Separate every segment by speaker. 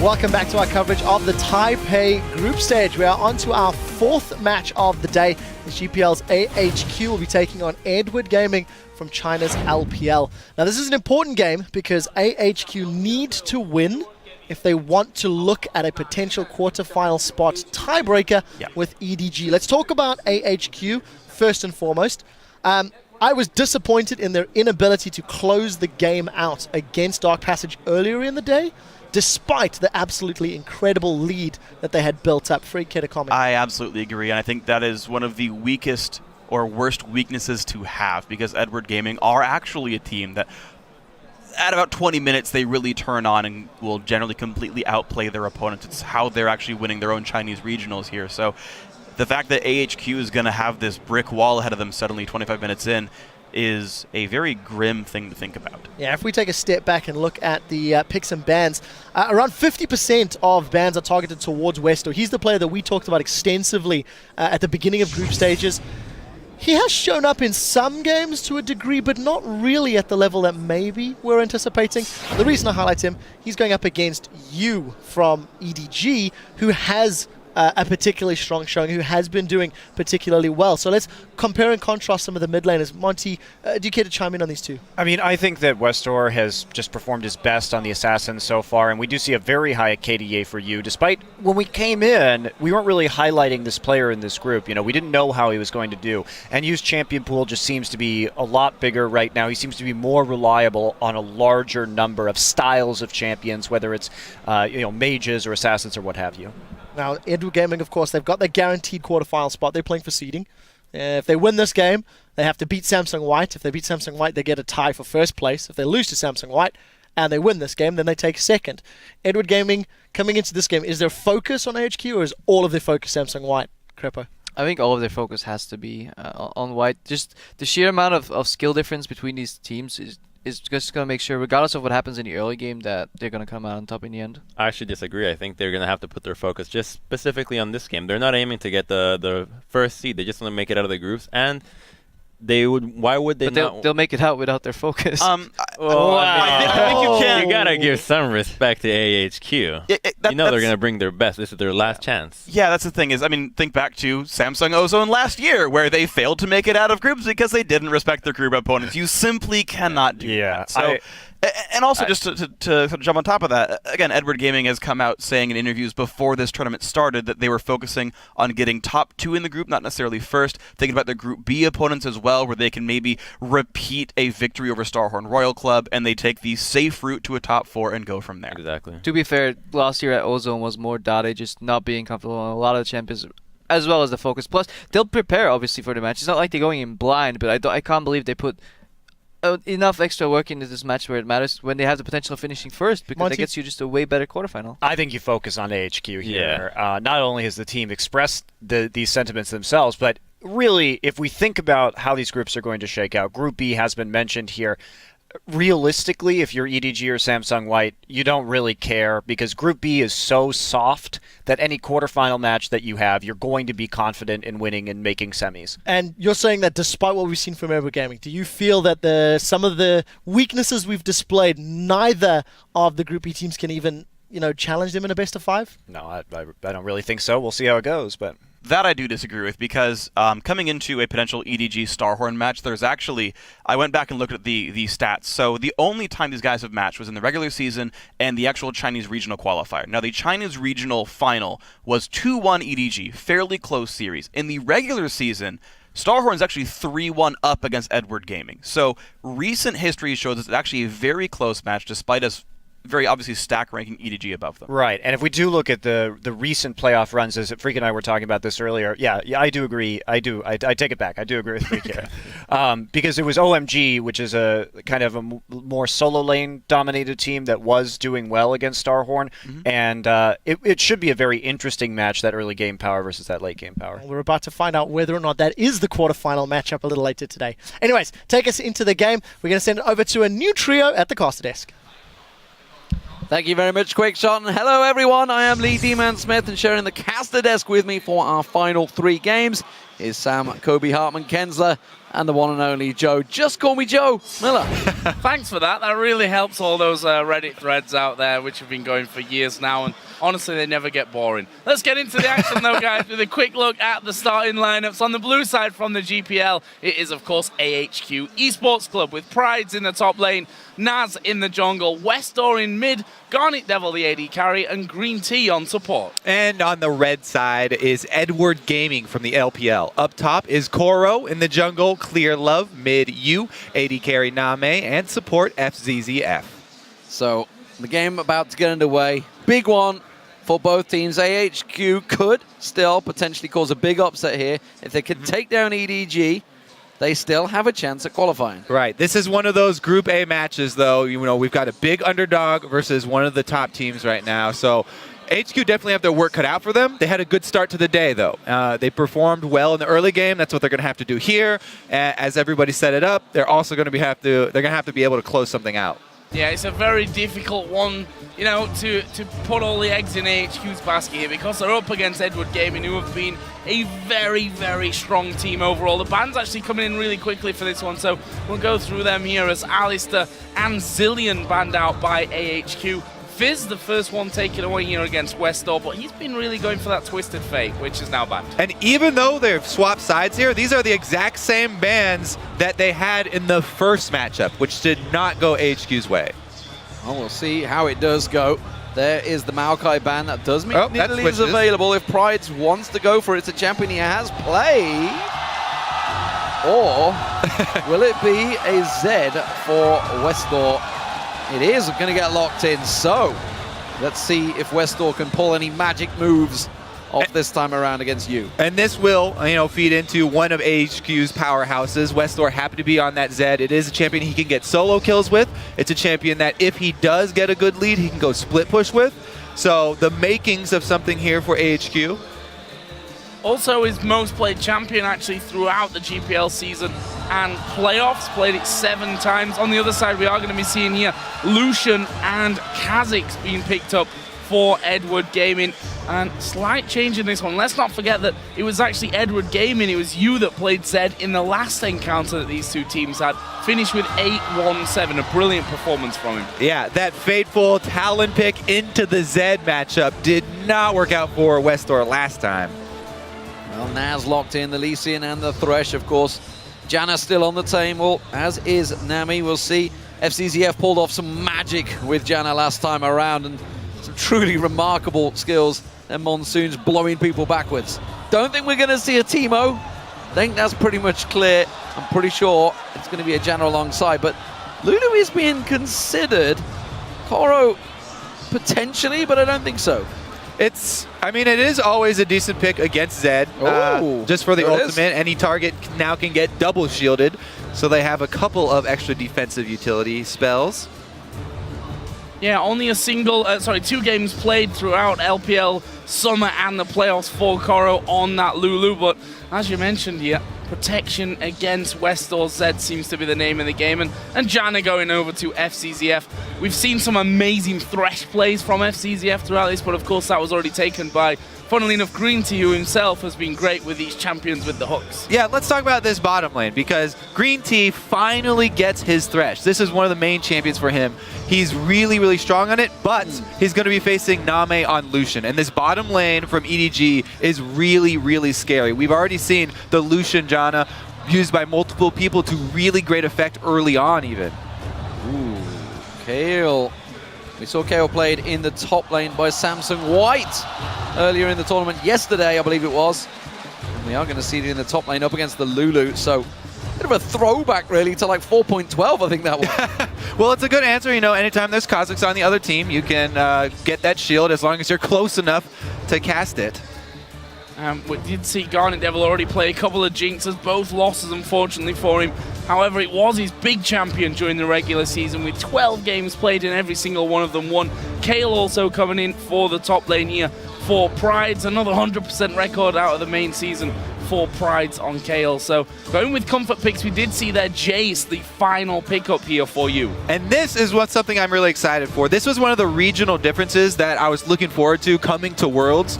Speaker 1: Welcome back to our coverage of the Taipei group stage. We are on to our fourth match of the day. The GPL's AHQ will be taking on Edward Gaming from China's LPL. Now this is an important game because AHQ need to win if they want to look at a potential quarterfinal spot tiebreaker with EDG. Let's talk about AHQ first and foremost. I was disappointed in their inability to close the game out against Dark Passage earlier in the day, despite the absolutely incredible lead that they had built up. Free Kid, a comment.
Speaker 2: I absolutely agree, and I think that is one of the weakest or worst weaknesses to have, because Edward Gaming are actually a team that at about 20 minutes they really turn on and will generally completely outplay their opponents. It's how they're actually winning their own Chinese regionals here. So the fact that AHQ is going to have this brick wall ahead of them suddenly 25 minutes in is a very grim thing to think about.
Speaker 1: Yeah, if we take a step back and look at the picks and bans, around 50% of bans are targeted towards Westo. He's the player that we talked about extensively at the beginning of group stages. He has shown up in some games to a degree, but not really at the level that maybe we're anticipating. The reason I highlight him, he's going up against you from EDG, who has a particularly strong showing, who has been doing particularly well. So let's compare and contrast some of the mid laners. Monty, do you care to chime in on these two?
Speaker 3: I mean, I think that Westor has just performed his best on the Assassin so far, and we do see a very high KDA for you, despite when we came in, we weren't really highlighting this player in this group. You know, we didn't know how he was going to do. And Yu's champion pool just seems to be a lot bigger right now. He seems to be more reliable on a larger number of styles of champions, whether it's mages or assassins or what have you.
Speaker 1: Now, Edward Gaming, of course, they've got their guaranteed quarterfinal spot. They're playing for seeding. If they win this game, they have to beat Samsung White. If they beat Samsung White, they get a tie for first place. If they lose to Samsung White and they win this game, then they take second. Edward Gaming, coming into this game, is there focus on AHQ or is all of their focus Samsung White? Crepo?
Speaker 4: I think all of their focus has to be on White. Just the sheer amount of skill difference between these teams is just going to make sure, regardless of what happens in the early game, that they're going to come out on top in the end.
Speaker 5: I actually disagree. I think they're going to have to put their focus just specifically on this game. They're not aiming to get the first seed. They just want to make it out of the groups. And they would. Why would they not?
Speaker 4: They'll make it out without their focus.
Speaker 5: I think you can. You got to give some respect to AHQ. They're going to bring their best. This is their last chance.
Speaker 2: Yeah, that's the thing is, I mean, think back to Samsung Ozone last year, where they failed to make it out of groups because they didn't respect their group opponents. You simply cannot do that. So, and also, just to jump on top of that, again, Edward Gaming has come out saying in interviews before this tournament started that they were focusing on getting top 2 in the group, not necessarily first, thinking about their Group B opponents as well, where they can maybe repeat a victory over Starhorn Royal Club, and they take the safe route to a top 4 and go from there.
Speaker 5: Exactly.
Speaker 4: To be fair, last year at Ozone was more Dade just not being comfortable on a lot of the champions, as well as the focus. Plus, they'll prepare, obviously, for the match. It's not like they're going in blind, but I can't believe they put enough extra work into this match where it matters when they have the potential of finishing first, because that gets you just a way better quarterfinal.
Speaker 3: I think you focus on AHQ here. Yeah. Not only has the team expressed these sentiments themselves, but really, if we think about how these groups are going to shake out, Group B has been mentioned here. Realistically, if you're EDG or Samsung White, you don't really care because Group B is so soft that any quarterfinal match that you have, you're going to be confident in winning and making semis.
Speaker 1: And you're saying that despite what we've seen from Edward Gaming, do you feel that some of the weaknesses we've displayed, neither of the Group B teams can even challenge them in a best of 5?
Speaker 3: No, I don't really think so. We'll see how it goes, but
Speaker 2: that I do disagree with, because coming into a potential EDG Starhorn match, there's actually, I went back and looked at the stats. So the only time these guys have matched was in the regular season and the actual Chinese regional qualifier. Now the Chinese regional final was 2-1 EDG, fairly close series. In the regular season, Starhorn's actually 3-1 up against Edward Gaming. So recent history shows it's actually a very close match, despite us very obviously stack ranking EDG above them.
Speaker 3: Right, and if we do look at the recent playoff runs, as Freak and I were talking about this earlier, yeah, I do agree. I take it back. I do agree with Freak here. Because it was OMG, which is a kind of a more solo lane dominated team that was doing well against Starhorn, and it should be a very interesting match, that early game power versus that late game power.
Speaker 1: We're about to find out whether or not that is the quarterfinal matchup a little later today. Anyways, take us into the game. We're going to send it over to a new trio at the caster desk.
Speaker 6: Thank you very much, Quickshot. And hello, everyone. I am Lee D-Man Smith, and sharing the caster desk with me for our final 3 games is Sam, Kobe, Hartman, Kensler, and the one and only Joe. Just call me Joe Miller.
Speaker 7: Thanks for that. That really helps all those Reddit threads out there, which have been going for years now, and honestly, they never get boring. Let's get into the action, though, guys, with a quick look at the starting lineups. On the blue side from the GPL, it is, of course, AHQ eSports Club, with Prides in the top lane, Naz in the jungle, Westor in mid, Garnet Devil the AD carry, and Green Tea on support.
Speaker 8: And on the red side is Edward Gaming from the LPL. Up top is Koro in the jungle, Clear Love, mid U, AD carry Name, and support FZZF.
Speaker 6: So, the game about to get underway. Big one for both teams. AHQ could still potentially cause a big upset here. If they could take down EDG, they still have a chance at qualifying.
Speaker 8: Right. This is one of those Group A matches, though. You know, we've got a big underdog versus one of the top teams right now. So HQ definitely have their work cut out for them. They had a good start to the day, though. They performed well in the early game. That's what they're going to have to do here. As everybody set it up, they're also going to have to be able to close something out.
Speaker 7: Yeah, it's a very difficult one, you know, to put all the eggs in AHQ's basket here, because they're up against Edward Gaming, who have been a very, very strong team overall. The band's actually coming in really quickly for this one, so we'll go through them here as Alistair and Zillion banned out by AHQ. Fizz, the first one taken away here against Westor, but he's been really going for that Twisted Fate, which is now banned.
Speaker 8: And even though they've swapped sides here, these are the exact same bans that they had in the first matchup, which did not go HQ's way.
Speaker 6: Well, we'll see how it does go. There is the Maokai ban. That does mean
Speaker 8: that
Speaker 6: Nidalee is
Speaker 8: switches.
Speaker 6: available if Prides wants to go for it. It's a champion he has played. Or will it be a Z for Westor? It is going to get locked in, so let's see if Westor can pull any magic moves off this time around against you.
Speaker 8: And this will, feed into one of AHQ's powerhouses. Westor happy to be on that Zed. It is a champion he can get solo kills with. It's a champion that if he does get a good lead, he can go split push with. So the makings of something here for AHQ.
Speaker 7: Also his most played champion actually throughout the GPL season and playoffs, played it 7 times. On the other side, we are going to be seeing here Lucian and Kha'Zix being picked up for Edward Gaming. And slight change in this one. Let's not forget that it was actually Edward Gaming, it was you that played Zed in the last encounter that these two teams had. Finished with 8-1-7, a brilliant performance from him.
Speaker 8: Yeah, that fateful Talon pick into the Zed matchup did not work out for Westor last time.
Speaker 6: Well, Naz locked in, the Lycian and the Thresh, of course. Janna still on the table, as is Nami. We'll see. FCZF pulled off some magic with Janna last time around, and some truly remarkable skills. And Monsoon's blowing people backwards. Don't think we're going to see a Teemo. I think that's pretty much clear. I'm pretty sure it's going to be a Janna alongside, but Lulu is being considered. Koro potentially, but I don't think so.
Speaker 8: It is always a decent pick against Zed, just for the ultimate. Any target now can get double shielded, so they have a couple of extra defensive utility spells.
Speaker 7: Yeah, only 2 games played throughout LPL Summer and the playoffs for Koro on that Lulu, but as you mentioned here, protection against Westor Zed seems to be the name of the game, and Janna going over to FCZF. We've seen some amazing Thresh plays from FCZF throughout this, but of course that was already taken by, funnily enough, Green Tea, who himself has been great with these champions with the hooks.
Speaker 8: Yeah, let's talk about this bottom lane, because Green Tea finally gets his Thresh. This is one of the main champions for him. He's really, really strong on it, but he's going to be facing Name on Lucian. And this bottom lane from EDG is really, really scary. We've already seen the Lucian Janna used by multiple people to really great effect early on even.
Speaker 6: Ooh, Kale. We saw Kale played in the top lane by Samsung White earlier in the tournament, yesterday I believe it was. And we are going to see it in the top lane up against the Lulu, so a bit of a throwback really to like 4.12, I think that was.
Speaker 8: Well, it's a good answer. Anytime there's Kha'Zix on the other team, you can get that shield as long as you're close enough to cast it.
Speaker 7: We did see Garnet Devil already play a couple of jinxes, both losses unfortunately for him. However, it was his big champion during the regular season with 12 games played and every single one of them won. Kale also coming in for the top lane here for Prides, another 100% record out of the main season for Prides on Kale. So going with comfort picks, we did see that Jace, the final pickup here for you.
Speaker 8: And this is something I'm really excited for. This was one of the regional differences that I was looking forward to coming to Worlds,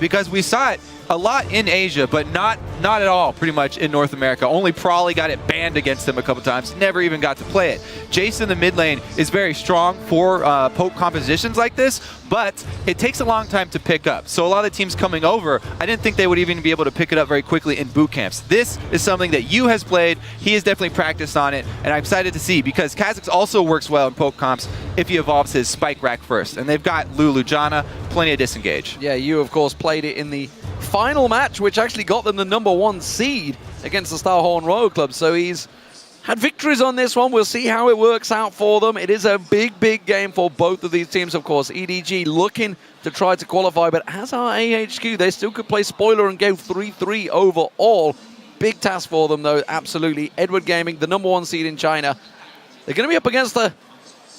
Speaker 8: because we saw it a lot in Asia, but not at all pretty much in North America. Only Prawley got it banned against him a couple times, never even got to play it. Jace in the mid lane is very strong for poke compositions like this, but it takes a long time to pick up. So a lot of the teams coming over, I didn't think they would even be able to pick it up very quickly in boot camps. This is something that Yu has played, he has definitely practiced on it, and I'm excited to see, because Kha'Zix also works well in poke comps if he evolves his spike rack first. And they've got Lulu Janna, plenty of disengage.
Speaker 6: Yeah, you of course played it in the final match, which actually got them the #1 seed against the Starhorn Royal Club. So he's had victories on this one. We'll see how it works out for them. It is a big game for both of these teams, of course. EDG looking to try to qualify, but as our AHQ, they still could play spoiler and go 3-3 overall. Big task for them, though, absolutely. Edward Gaming, the #1 seed in China. They're going to be up against a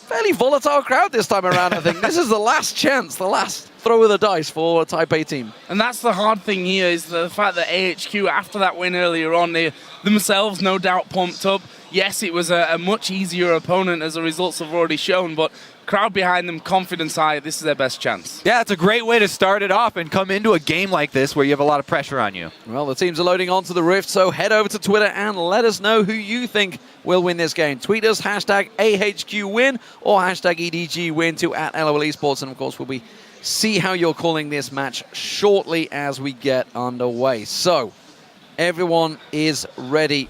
Speaker 6: fairly volatile crowd this time around, I think. This is the last chance, the last throw of the dice for a Taipei team.
Speaker 7: And that's the hard thing here, is the fact that AHQ, after that win earlier on, they themselves no doubt pumped up. Yes, it was a much easier opponent, as the results have already shown, but crowd behind them, confidence high, this is their best chance.
Speaker 8: Yeah, it's a great way to start it off and come into a game like this where you have a lot of pressure on you.
Speaker 6: Well, the teams are loading onto the Rift, so head over to Twitter and let us know who you think will win this game. Tweet us hashtag AHQWin or hashtag EDGWin to @LOL eSports, and of course we'll see how you're calling this match shortly as we get underway. So, everyone is ready.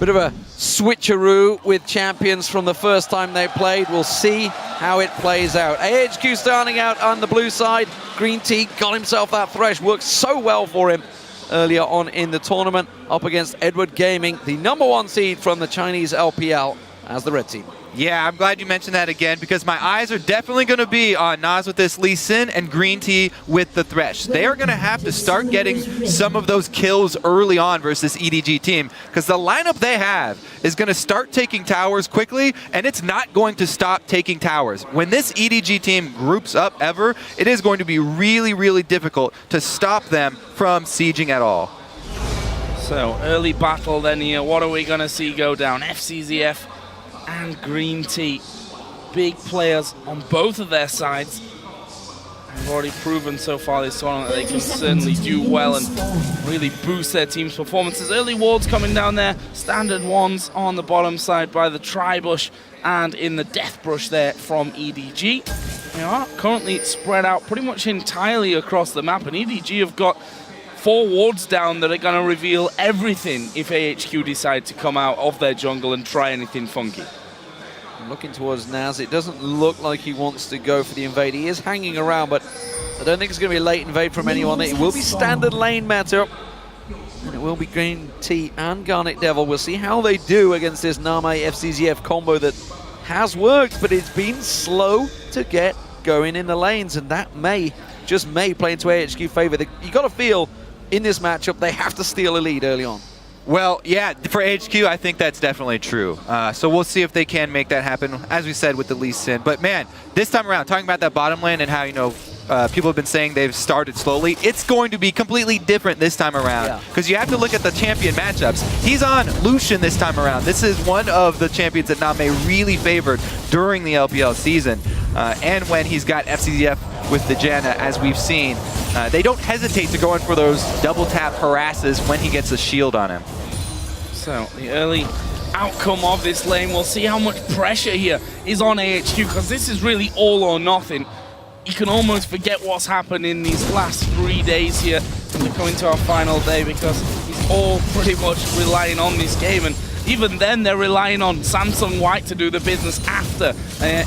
Speaker 6: Bit of a switcheroo with champions from the first time they played. We'll see how it plays out. AHQ starting out on the blue side. Green Tea got himself that Thresh. Worked so well for him earlier on in the tournament. Up against Edward Gaming, the #1 seed from the Chinese LPL as the red team.
Speaker 8: Yeah, I'm glad you mentioned that again, because my eyes are definitely going to be on Nas with this Lee Sin and Green Tea with the Thresh. They are going to have to start getting some of those kills early on versus EDG team, because the lineup they have is going to start taking towers quickly, and it's not going to stop taking towers. When this EDG team groups up ever, it is going to be really difficult to stop them from sieging at all.
Speaker 7: So, early battle then here. What are we going to see go down? FCZF and Green Tea. Big players on both of their sides. They've already proven so far this tournament that they can certainly do well and really boost their team's performances. Early wards coming down there. Standard ones on the bottom side by the Tribush and in the Death Brush there from EDG. They are currently spread out pretty much entirely across the map, and EDG have got 4 wards down that are going to reveal everything if AHQ decide to come out of their jungle and try anything funky.
Speaker 6: Looking towards Naz, it doesn't look like he wants to go for the invade. He is hanging around, but I don't think it's going to be a late invade from anyone. It will be standard lane matchup, and it will be Green Tea and Garnet Devil. We'll see how they do against this Name FCZF combo that has worked, but it's been slow to get going in the lanes, and that may play into AHQ favor. You got to feel in this matchup they have to steal a lead early on.
Speaker 8: Well, yeah, for HQ, I think that's definitely true. So we'll see if they can make that happen, as we said, with the Lee Sin. But man, this time around, talking about that bottom lane and how, people have been saying they've started slowly, it's going to be completely different this time around. Because you have to look at the champion matchups. He's on Lucian this time around. This is one of the champions that Name really favored during the LPL season. And when he's got FCZF with the Janna, as we've seen, they don't hesitate to go in for those double tap harasses when he gets a shield on him.
Speaker 7: So the early outcome of this lane, we'll see how much pressure here is on AHQ, because this is really all or nothing. You can almost forget what's happened in these last 3 days here when we come into our final day, because he's all pretty much relying on this game, and even then they're relying on Samsung White to do the business after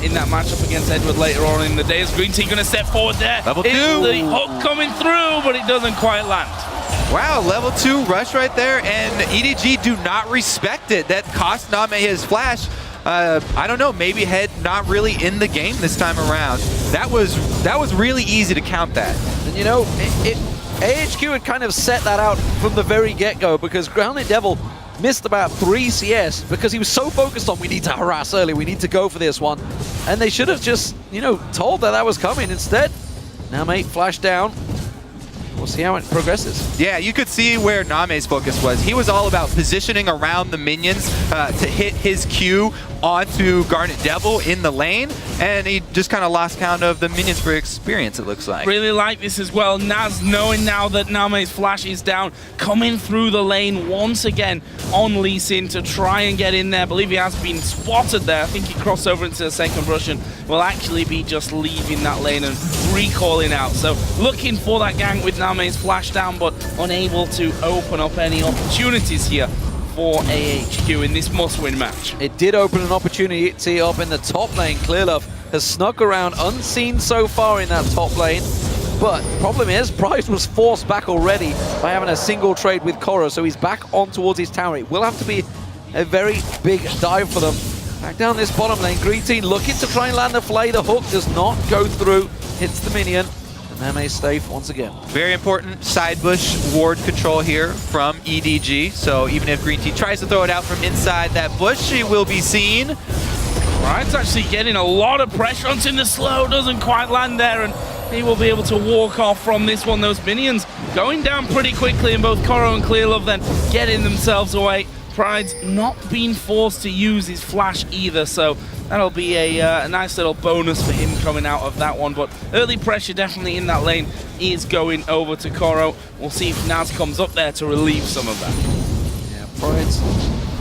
Speaker 7: in that matchup against Edward later on in the day. Is Green Tea going to step forward there?
Speaker 8: Level 2!
Speaker 7: The hook coming through, but it doesn't quite land.
Speaker 8: Wow, level 2 rush right there, and EDG do not respect it. That cost Name his flash. I don't know, maybe Head not really in the game this time around. That was really easy to count that.
Speaker 6: And AHQ had kind of set that out from the very get-go, because Grounded Devil missed about 3 CS because he was so focused on, we need to harass early, we need to go for this one. And they should have just, told that was coming. Instead, Name flashed down. we'll see how it progresses.
Speaker 8: Yeah, you could see where Name's focus was. He was all about positioning around the minions to hit his Q onto Garnet Devil in the lane, and he just kind of lost count of the minions for experience, it looks like.
Speaker 7: Really like this as well. Naz, knowing now that Name's flash is down, coming through the lane once again on Lee Sin to try and get in there. I believe he has been spotted there. I think he crossed over into the second brush and will actually be just leaving that lane and recalling out. So looking for that gank with Name's flash down, but unable to open up any opportunities here for AHQ in this must-win match.
Speaker 6: It did open an opportunity up in the top lane. Clearlove has snuck around unseen so far in that top lane. But problem is, Prize was forced back already by having a single trade with Koro, so he's back on towards his tower. It will have to be a very big dive for them. Back down this bottom lane, Green Team looking to try and land the flay. The hook does not go through, hits the minion. Name safe once again.
Speaker 8: Very important side bush ward control here from EDG. So even if Green Team tries to throw it out from inside that bush, he will be seen.
Speaker 7: Pride's actually getting a lot of pressure onto the slow, doesn't quite land there, and he will be able to walk off from this one. Those minions going down pretty quickly, and both Koro and Clearlove then getting themselves away. Pride's not being forced to use his flash either, so that'll be a nice little bonus for him coming out of that one. But early pressure definitely in that lane is going over to Koro. We'll see if Naz comes up there to relieve some of that.
Speaker 6: Yeah, Pride's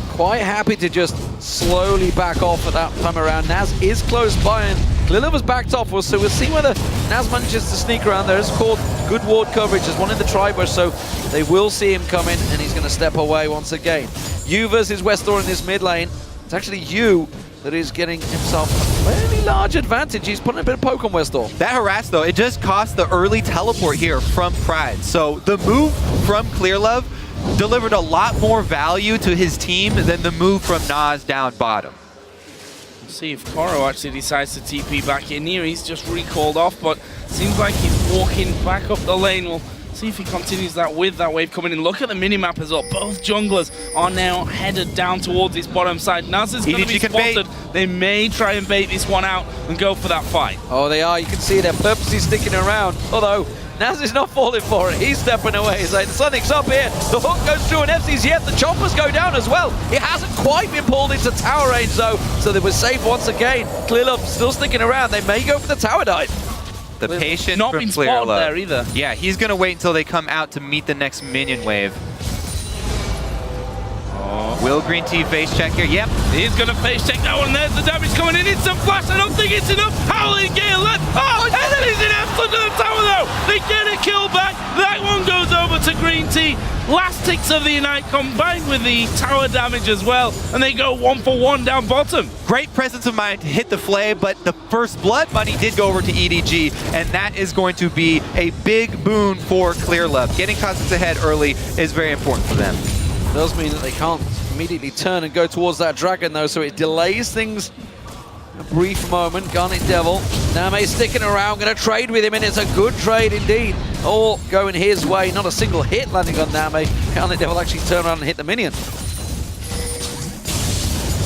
Speaker 6: quite happy to just slowly back off at that time around. Naz is close by, and Clearlove was backed off, so we'll see whether Naz manages to sneak around there. It's called good ward coverage. There's one in the tri-bush, so they will see him coming, and he's going to step away once again. Yu versus Westor in this mid lane. It's actually Yu that is getting himself a fairly large advantage. He's putting a bit of poke on Westor.
Speaker 8: That harass, though, it just cost the early teleport here from Pride. So the move from Clearlove delivered a lot more value to his team than the move from Naz down bottom.
Speaker 7: We'll see if Koro actually decides to TP back in here. He's just recalled off, but seems like he's walking back up the lane. We'll see if he continues that with that wave coming in. Look at the minimap as well. Both junglers are now headed down towards this bottom side. Naz is going to be spotted. They may try and bait this one out and go for that fight.
Speaker 6: Oh, they are. You can see they're purposely sticking around. Although Naz is not falling for it. He's stepping away. He's like, something's up here. The hook goes through an FCZF. The choppers go down as well. It hasn't quite been pulled into tower range, though, so they were safe once again. Clearlove still sticking around. They may go for the tower dive.
Speaker 8: The patience
Speaker 7: not
Speaker 8: from
Speaker 7: been spotted there either.
Speaker 8: Yeah, he's going to wait until they come out to meet the next minion wave. Will Green Tea face check here? Yep.
Speaker 7: He's going to face check that one. There's the damage coming in. It's a flash. I don't think it's enough. Howling Gale left. Oh, and then he's in absolute to the tower, though. They get a kill back. That one goes over to Green Tea. Last ticks of the night combined with the tower damage as well. And they go 1-for-1 down bottom.
Speaker 8: Great presence of mind to hit the flay, but the first blood money did go over to EDG, and that is going to be a big boon for Clearlove. Getting Cosmos ahead early is very important for them.
Speaker 6: It does mean that they can't immediately turn and go towards that dragon, though, so it delays things a brief moment. Garnet Devil, Name sticking around, going to trade with him, and it's a good trade indeed. All going his way, not a single hit landing on Name. Garnet Devil actually turned around and hit the minion.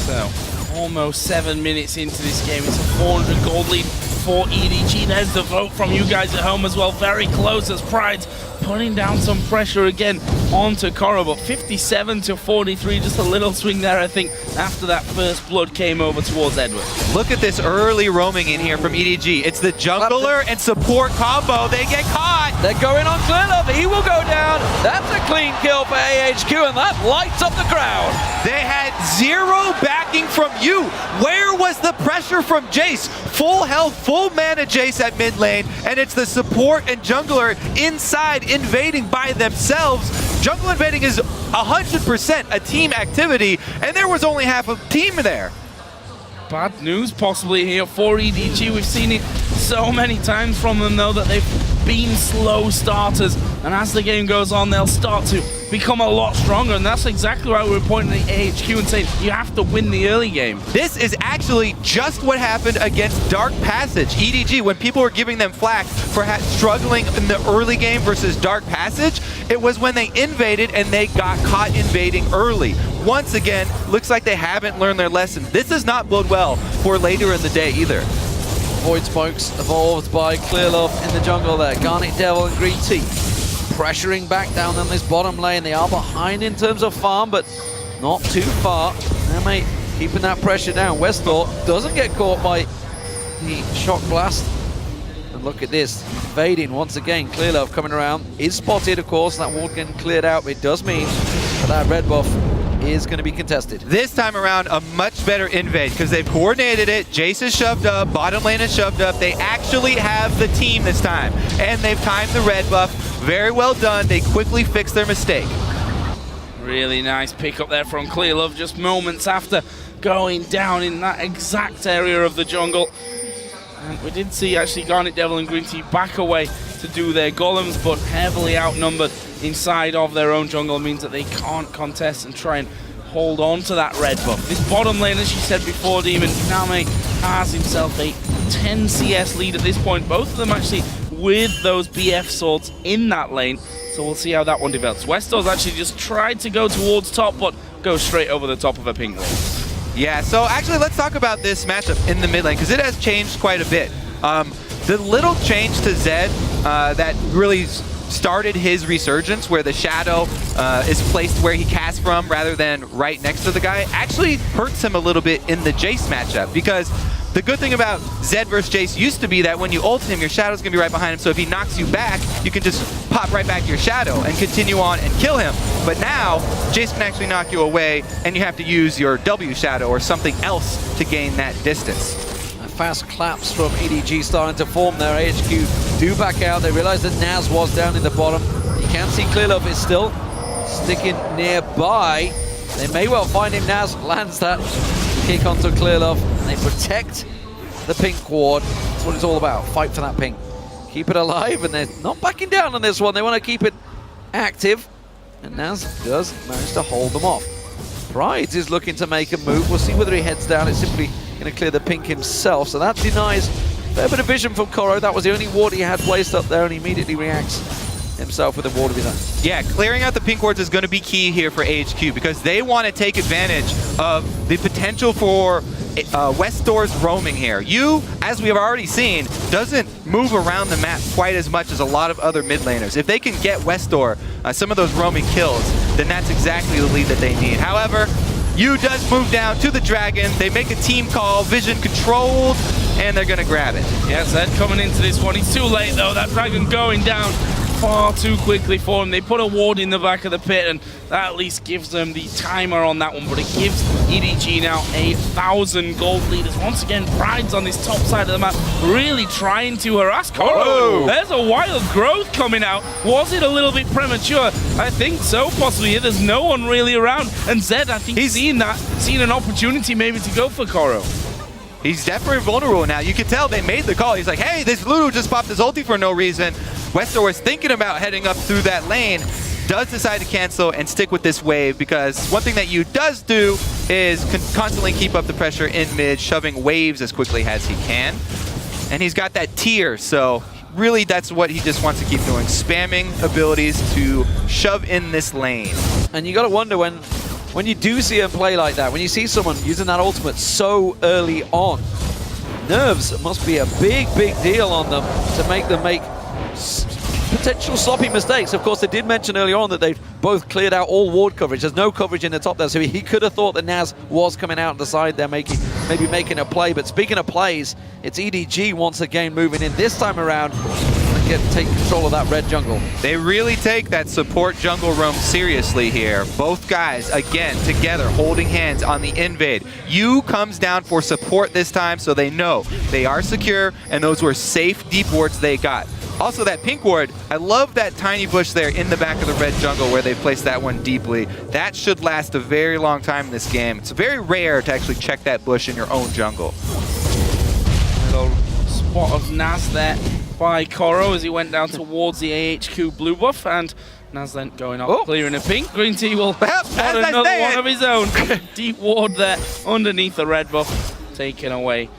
Speaker 7: So, almost 7 minutes into this game. It's a 400 gold lead for EDG. There's the vote from you guys at home as well. Very close as Pride's putting down some pressure again onto Koro, but 57-43, just a little swing there, I think, after that first blood came over towards Edward.
Speaker 8: Look at this early roaming in here from EDG. It's the jungler and support combo. They get caught.
Speaker 6: They're going on Clearlove. He will go down. That's a clean kill for AHQ, and that lights up the crowd.
Speaker 8: They had zero backing from you. Where was the pressure from Jace? Full health, full mana Jace at mid lane, and it's the support and jungler inside invading by themselves. Jungle invading is 100% a team activity, and there was only half a team there.
Speaker 7: Bad news possibly here for EDG. We've seen it so many times from them, though, that they've been slow starters, and as the game goes on, they'll start to become a lot stronger, and that's exactly why we're pointing at AHQ and saying you have to win the early game.
Speaker 8: This is actually just what happened against Dark Passage. EDG, when people were giving them flack for struggling in the early game versus Dark Passage, it was when they invaded and they got caught invading early. Once again, looks like they haven't learned their lesson. This does not bode well for later in the day either.
Speaker 6: Void Smokes evolved by Clearlove in the jungle there. Garnet Devil and Green Tea pressuring back down on this bottom lane. They are behind in terms of farm, but not too far. Name keeping that pressure down. Westor doesn't get caught by the shock blast. And look at this, invading once again. Clear Love coming around, is spotted of course. That wall getting cleared out, but it does mean that that red buff is going to be contested.
Speaker 8: This time around, a much better invade because they've coordinated it. Jace is shoved up, bottom lane is shoved up. They actually have the team this time, and they've timed the red buff. Very well done. They quickly fixed their mistake.
Speaker 7: Really nice pick up there from Clear Love just moments after going down in that exact area of the jungle. And we did see actually Garnet Devil and Green Tea back away to do their golems, but heavily outnumbered inside of their own jungle means that they can't contest and try and hold on to that red buff. This bottom lane, as you said before, Demon, Name has himself a 10 CS lead at this point. Both of them actually with those BF swords in that lane. So we'll see how that one develops. Westor's actually just tried to go towards top, but goes straight over the top of a pink wall.
Speaker 8: Yeah, so actually let's talk about this matchup in the mid lane because it has changed quite a bit. The little change to Zed that really started his resurgence, where the shadow is placed where he casts from rather than right next to the guy, actually hurts him a little bit in the Jace matchup, because the good thing about Zed versus Jace used to be that when you ult him, your shadow's gonna be right behind him, so if he knocks you back, you can just pop right back your shadow and continue on and kill him. But now, Jace can actually knock you away, and you have to use your W shadow or something else to gain that distance.
Speaker 6: Fast claps from EDG starting to form there. AHQ do back out. They realize that Naz was down in the bottom. You can see Clear Love is still sticking nearby. They may well find him. Naz lands that kick onto Clear Love, and they protect the pink ward. That's what it's all about. Fight for that pink. Keep it alive, and they're not backing down on this one. They want to keep it active, and Naz does manage to hold them off. Prides is looking to make a move. We'll see whether he heads down. It's simply going to clear the pink himself, so that denies a fair bit of vision from Koro. That was the only ward he had placed up there, and he immediately reacts himself with a ward of his own.
Speaker 8: Yeah, clearing out the pink wards is going to be key here for AHQ because they want to take advantage of the potential for Westor's roaming here. You, as we have already seen, doesn't move around the map quite as much as a lot of other mid laners. If they can get Westor some of those roaming kills, then that's exactly the lead that they need. However, Yu does move down to the dragon. They make a team call, vision controlled, and they're going to grab it.
Speaker 7: Yes, Zed coming into this one. He's too late though. That dragon going down far too quickly for him. They put a ward in the back of the pit, and that at least gives them the timer on that one, but it gives EDG now 1,000 gold leaders. Once again, Pride's on this top side of the map, really trying to harass Koro.
Speaker 8: Whoa.
Speaker 7: There's a wild growth coming out. Was it a little bit premature? I think so, possibly. There's no one really around, and Zed, I think, he's seen an opportunity maybe to go for Koro.
Speaker 8: He's definitely vulnerable now. You can tell they made the call. He's like, hey, this Lulu just popped his ulti for no reason. Westor was thinking about heading up through that lane, does decide to cancel and stick with this wave, because one thing that Yu does do is constantly keep up the pressure in mid, shoving waves as quickly as he can. And he's got that tier, so really that's what he just wants to keep doing, spamming abilities to shove in this lane.
Speaker 6: And you got to wonder when you do see him play like that, when you see someone using that ultimate so early on, nerves must be a big, big deal on them to make them make potential sloppy mistakes. Of course, they did mention earlier on that they've both cleared out all ward coverage. There's no coverage in the top there, so he could have thought that Naz was coming out on the side there, maybe making a play. But speaking of plays, it's EDG once again moving in this time around and take control of that red jungle.
Speaker 8: They really take that support jungle roam seriously here. Both guys, again, together, holding hands on the invade. Yu comes down for support this time, so they know they are secure, and those were safe deep wards they got. Also, that pink ward, I love that tiny bush there in the back of the red jungle where they placed that one deeply. That should last a very long time in this game. It's very rare to actually check that bush in your own jungle.
Speaker 7: Little spot of Naz there by Koro as he went down towards the AHQ blue buff, and Naz then going up, clearing a pink. Green Tea will spot another one of his own. Deep ward there underneath the red buff, taken away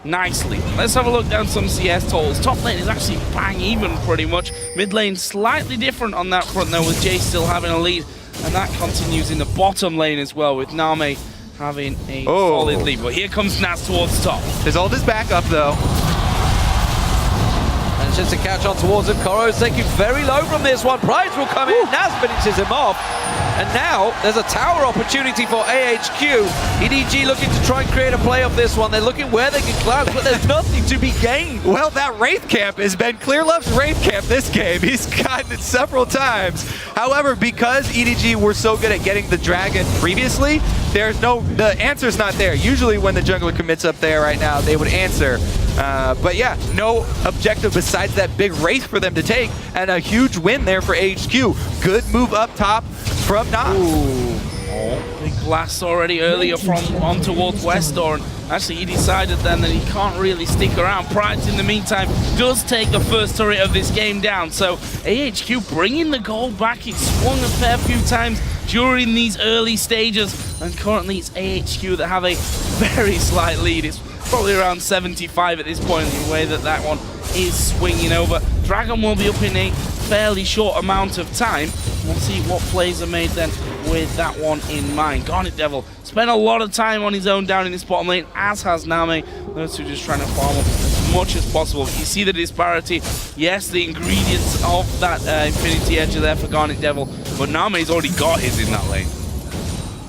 Speaker 7: nicely. Let's have a look down some CS totals. Top lane is actually bang even pretty much. Mid lane slightly different on that front though, with Jay still having a lead, and that continues in the bottom lane as well, with Name having a solid lead. But here comes Naz towards top.
Speaker 8: His ult is back up though.
Speaker 6: And Manages to catch on towards him. Koro's taking very low from this one. Prides will come in. Naz finishes him off. And now there's a tower opportunity for AHQ. EDG looking to try and create a play of this one. They're looking where they can cloud, but there's nothing to be gained.
Speaker 8: Well, that Wraith Camp has been Clearlove's Wraith Camp this game. He's gotten it several times. However, because EDG were so good at getting the Dragon previously, the answer's not there. Usually when the jungler commits up there right now, they would answer. But yeah, no objective besides that big Wraith for them to take, and a huge win there for AHQ. Good move up top from Nas.
Speaker 7: Big blast already earlier from on towards Westor, and actually he decided then that he can't really stick around. Prides in the meantime does take the first turret of this game down, so AHQ bringing the gold back. It's swung a fair few times during these early stages, and currently it's AHQ that have a very slight lead. It's probably around 75 at this point in the way that one is swinging over. Dragon will be up in a fairly short amount of time. We'll see what plays are made then with that one in mind. Garnet Devil spent a lot of time on his own down in this bottom lane, as has Name. Those two just trying to farm up as much as possible. You see the disparity. Yes, the ingredients of that Infinity Edge are there for Garnet Devil, but Name's already got his in that lane.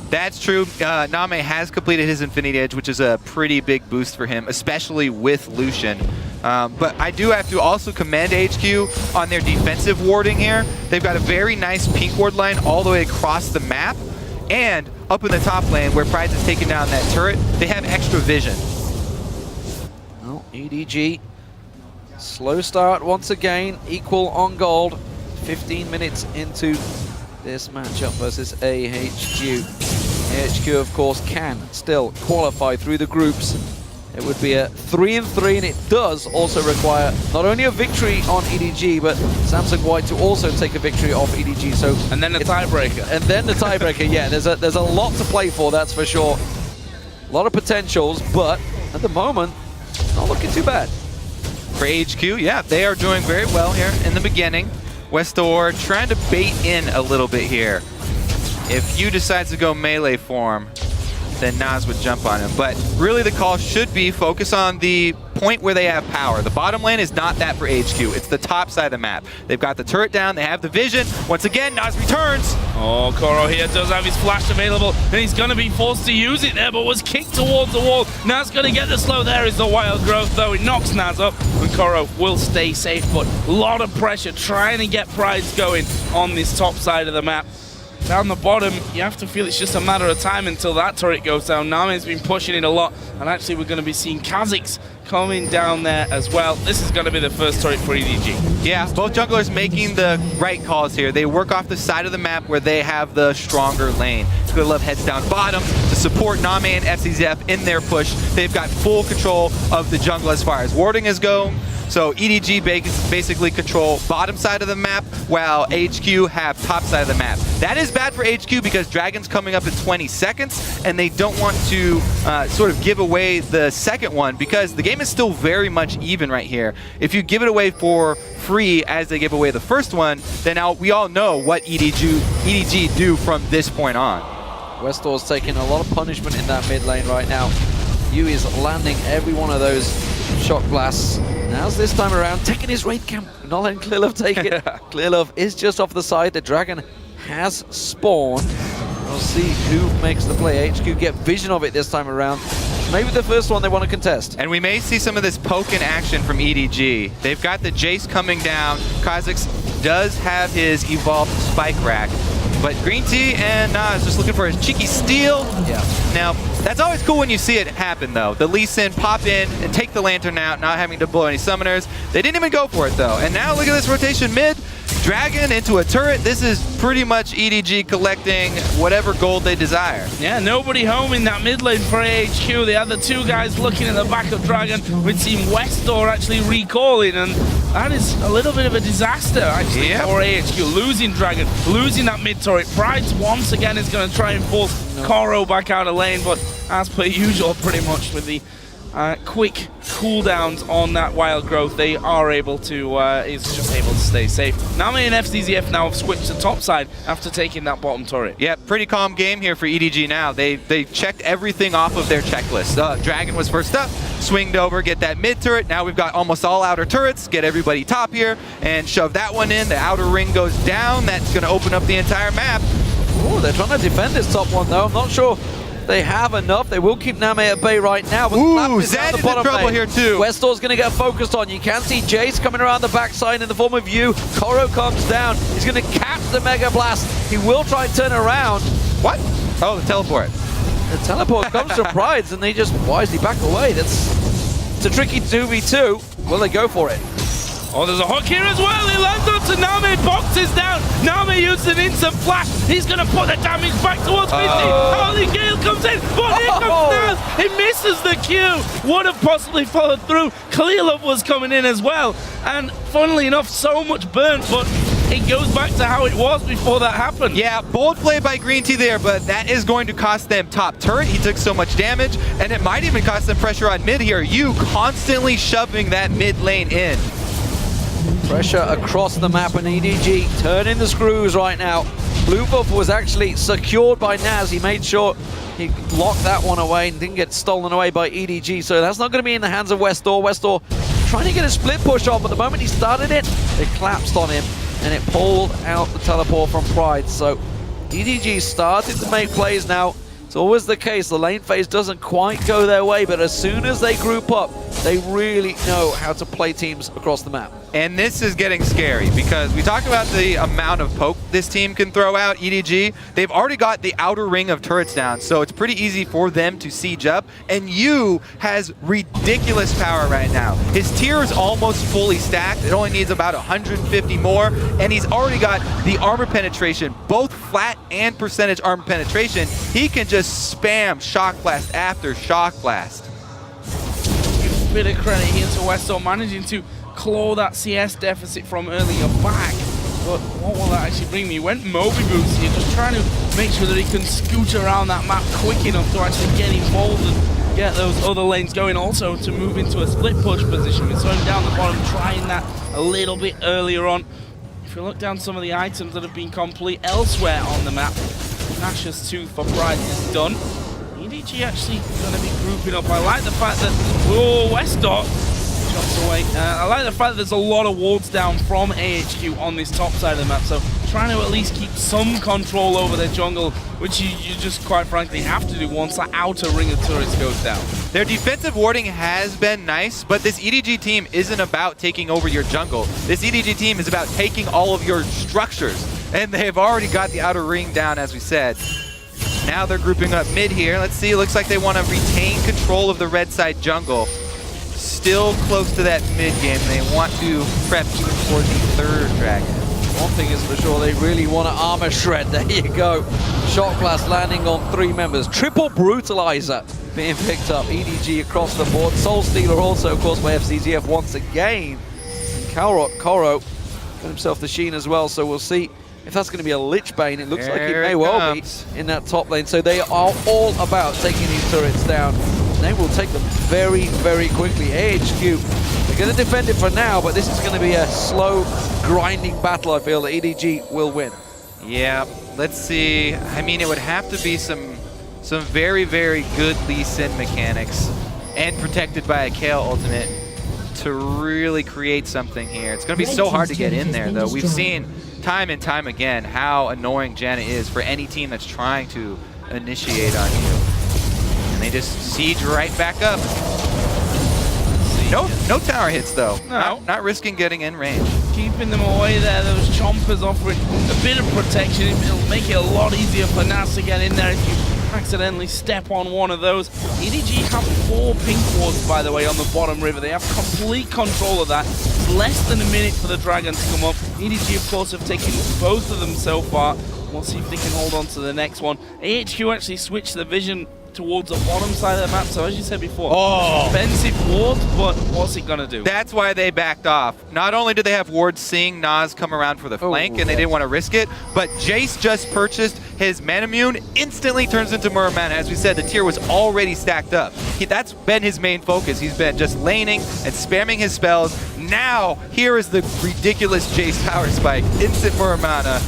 Speaker 8: That's true. Name has completed his Infinity Edge, which is a pretty big boost for him, especially with Lucian. But I do have to also commend HQ on their defensive warding here. They've got a very nice pink ward line all the way across the map. And up in the top lane, where Prides has taken down that turret, they have extra vision.
Speaker 6: Well, EDG, slow start once again, equal on gold. 15 minutes into this matchup versus AHQ. AHQ, of course, can still qualify through the groups. It would be a 3-3, and it does also require not only a victory on EDG, but Samsung White to also take a victory off EDG. So
Speaker 7: and then the tiebreaker.
Speaker 6: And then the tiebreaker. Yeah, there's a lot to play for, that's for sure. A lot of potentials, but at the moment, not looking too bad.
Speaker 8: For AHQ, yeah, they are doing very well here in the beginning. Westor trying to bait in a little bit here. If Yu decides to go melee form, then Nas would jump on him. But really the call should be focus on the point where they have power. The bottom lane is not that for HQ. It's the top side of the map. They've got the turret down. They have the vision. Once again, Nas returns.
Speaker 7: Oh, Koro here does have his flash available, and he's going to be forced to use it there, but was kicked towards the wall. Nas going to get the slow. There is the wild growth, though. It knocks Nas up, and Koro will stay safe, but a lot of pressure trying to get Prides going on this top side of the map. Down the bottom, you have to feel it's just a matter of time until that turret goes down. Name's been pushing it a lot, and actually we're going to be seeing Kha'Zix coming down there as well. This is going to be the first turret for EDG.
Speaker 8: Yeah, both junglers making the right calls here. They work off the side of the map where they have the stronger lane. Goodlove heads down bottom to support Name and FCZF in their push. They've got full control of the jungle as far as warding is going. So EDG basically control bottom side of the map, while HQ have top side of the map. That is bad for HQ because Dragon's coming up in 20 seconds, and they don't want to sort of give away the second one because the game is still very much even right here. If you give it away for free as they give away the first one, then now we all know what EDG do from this point on.
Speaker 6: Westor's taking a lot of punishment in that mid lane right now. Yu is landing every one of those shock blasts. Now's this time around taking his Wraith Camp, not letting Clearlove take it. Clearlove is just off the side. The Dragon has spawned. We'll see who makes the play. HQ get vision of it this time around. Maybe the first one they want to contest.
Speaker 8: And we may see some of this poke in action from EDG. They've got the Jace coming down. Kha'Zix does have his evolved spike rack. But Green Tea and Nas just looking for his cheeky steal.
Speaker 6: Yeah.
Speaker 8: Now, that's always cool when you see it happen, though. The Lee Sin pop in and take the lantern out, not having to blow any summoners. They didn't even go for it, though. And now look at this rotation mid. Dragon into a turret. This is pretty much EDG collecting whatever gold they desire.
Speaker 7: Yeah, nobody home in that mid lane for AHQ. The other two guys looking at the back of Dragon. We've seen Westor actually recalling, and that is a little bit of a disaster, actually, for AHQ. Losing Dragon, losing that mid turret. Prides once again is going to try and force Koro back out of lane, but as per usual, pretty much with the quick cooldowns on that wild growth, they are able to, is just able to stay safe. Nami and FCZF now have switched to top side after taking that bottom turret.
Speaker 8: Yeah, pretty calm game here for EDG now. They checked everything off of their checklist. Dragon was first up, swinged over, get that mid turret. Now we've got almost all outer turrets, get everybody top here, and shove that one in. The outer ring goes down. That's going to open up the entire map.
Speaker 6: Oh, they're trying to defend this top one, though. I'm not sure they have enough. They will keep Name at bay right now. But
Speaker 8: Ooh, Zed is in trouble here too.
Speaker 6: Westor's going to get focused on. You can see Jace coming around the backside in the form of Yu. Koro comes down. He's going to catch the Mega Blast. He will try and turn around.
Speaker 8: What? Oh, the teleport.
Speaker 6: The teleport comes from Prides, and they just wisely back away. It's a tricky 2v2. Will they go for it?
Speaker 7: Oh, there's a hook here as well. He lands onto Nami, boxes down. Nami uses an instant flash. He's going to put the damage back towards Misty. Holy Gale comes in, but here comes Naz. He misses the Q. Would have possibly followed through. Khalilov was coming in as well. And funnily enough, so much burnt, but it goes back to how it was before that happened.
Speaker 8: Yeah, bold play by Green Tea there, but that is going to cost them top turret. He took so much damage, and it might even cost them pressure on mid here. You constantly shoving that mid lane in.
Speaker 6: Pressure across the map, and EDG turning the screws right now. Blue buff was actually secured by Naz. He made sure he locked that one away and didn't get stolen away by EDG. So that's not going to be in the hands of Westor. Westor trying to get a split push on, but the moment he started it, they collapsed on him and it pulled out the teleport from Pride. So EDG started to make plays now. It's always the case. The lane phase doesn't quite go their way, but as soon as they group up, they really know how to play teams across the map.
Speaker 8: And this is getting scary because we talked about the amount of poke this team can throw out, EDG. They've already got the outer ring of turrets down, so it's pretty easy for them to siege up. And Yu has ridiculous power right now. His tier is almost fully stacked. It only needs about 150 more, and he's already got the armor penetration, both flat and percentage armor penetration. He can just spam Shock Blast after Shock Blast.
Speaker 7: Give a bit of credit here to Westor managing to claw that CS deficit from earlier back. But what will that actually bring me? He went Moby Boots here, just trying to make sure that he can scoot around that map quick enough to actually get involved and get those other lanes going. Also to move into a split push position. We saw him down the bottom trying that a little bit earlier on. If you look down some of the items that have been complete elsewhere on the map, Nash's 2 for Pride is done. EDG actually going to be grouping up. I like the fact that, whoa, Westor jumps away. I like the fact that there's a lot of wards down from AHQ on this top side of the map, so trying to at least keep some control over their jungle, which you just quite frankly have to do once that outer ring of turrets goes down.
Speaker 8: Their defensive warding has been nice, but this EDG team isn't about taking over your jungle. This EDG team is about taking all of your structures, and they've already got the outer ring down, as we said. Now they're grouping up mid here. Let's see, it looks like they want to retain control of the red side jungle. Still close to that mid game. They want to prep even for the third dragon.
Speaker 6: One thing is for sure, they really want to armor shred. There you go. Shock Blast landing on 3 members. Triple Brutalizer being picked up. EDG across the board. Soul Stealer also, of course, by FCZF once again. Koro got himself the Sheen as well, so we'll see if that's going to be a Lich Bane. It looks like it may well be in that top lane. So they are all about taking these turrets down. They will take them very, very quickly. AHQ, they're going to defend it for now, but this is going to be a slow, grinding battle, I feel, that EDG will win.
Speaker 8: Yeah, let's see. I mean, it would have to be some very, very good Lee Sin mechanics and protected by a Kale ultimate to really create something here. It's going to be so hard to get in there, though. We've seen time and time again how annoying Janna is for any team that's trying to initiate on you. And they just siege right back up. No tower hits, though.
Speaker 7: No.
Speaker 8: Not risking getting in range.
Speaker 7: Keeping them away there. Those chompers offering a bit of protection. It'll make it a lot easier for Nas to get in there if you accidentally step on one of those. EDG have 4 pink wards, by the way, on the bottom river. They have complete control of that. It's less than a minute for the dragon to come up. EDG, of course, have taken both of them so far. We'll see if they can hold on to the next one. AHQ actually switched the vision towards the bottom side of the map. So as you said before,
Speaker 8: Oh.
Speaker 7: expensive ward, but what's it gonna do?
Speaker 8: That's why they backed off. Not only did they have wards seeing Nas come around for the flank and they didn't want to risk it, but Jace just purchased his Manamune, instantly turns into Muramana. As we said, the tier was already stacked up. That's been his main focus. He's been just laning and spamming his spells. Now, here is the ridiculous Jace power spike. Instant Muramana.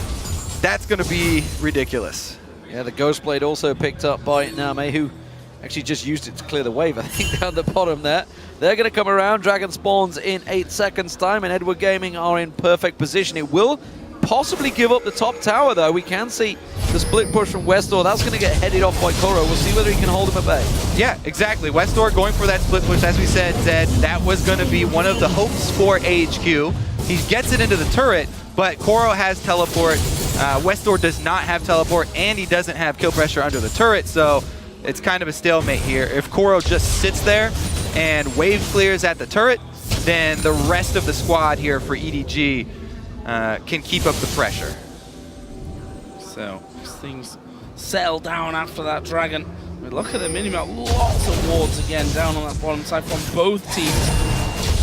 Speaker 8: That's going to be ridiculous.
Speaker 6: Yeah, the Ghost Blade also picked up by Name, who actually just used it to clear the wave, I think, down the bottom there. They're going to come around. Dragon spawns in 8 seconds' time, and Edward Gaming are in perfect position. It will possibly give up the top tower, though. We can see the split push from Westdoor. That's going to get headed off by Koro. We'll see whether he can hold him at bay.
Speaker 8: Yeah, exactly. Westdoor going for that split push. As we said, Zed, that was going to be one of the hopes for AHQ. He gets it into the turret, but Koro has teleport. Westdoor does not have teleport, and he doesn't have kill pressure under the turret, so it's kind of a stalemate here. If Koro just sits there and wave clears at the turret, then the rest of the squad here for EDG can keep up the pressure.
Speaker 7: So things settle down after that Dragon. I mean, look at the minimap, lots of wards again down on that bottom side from both teams.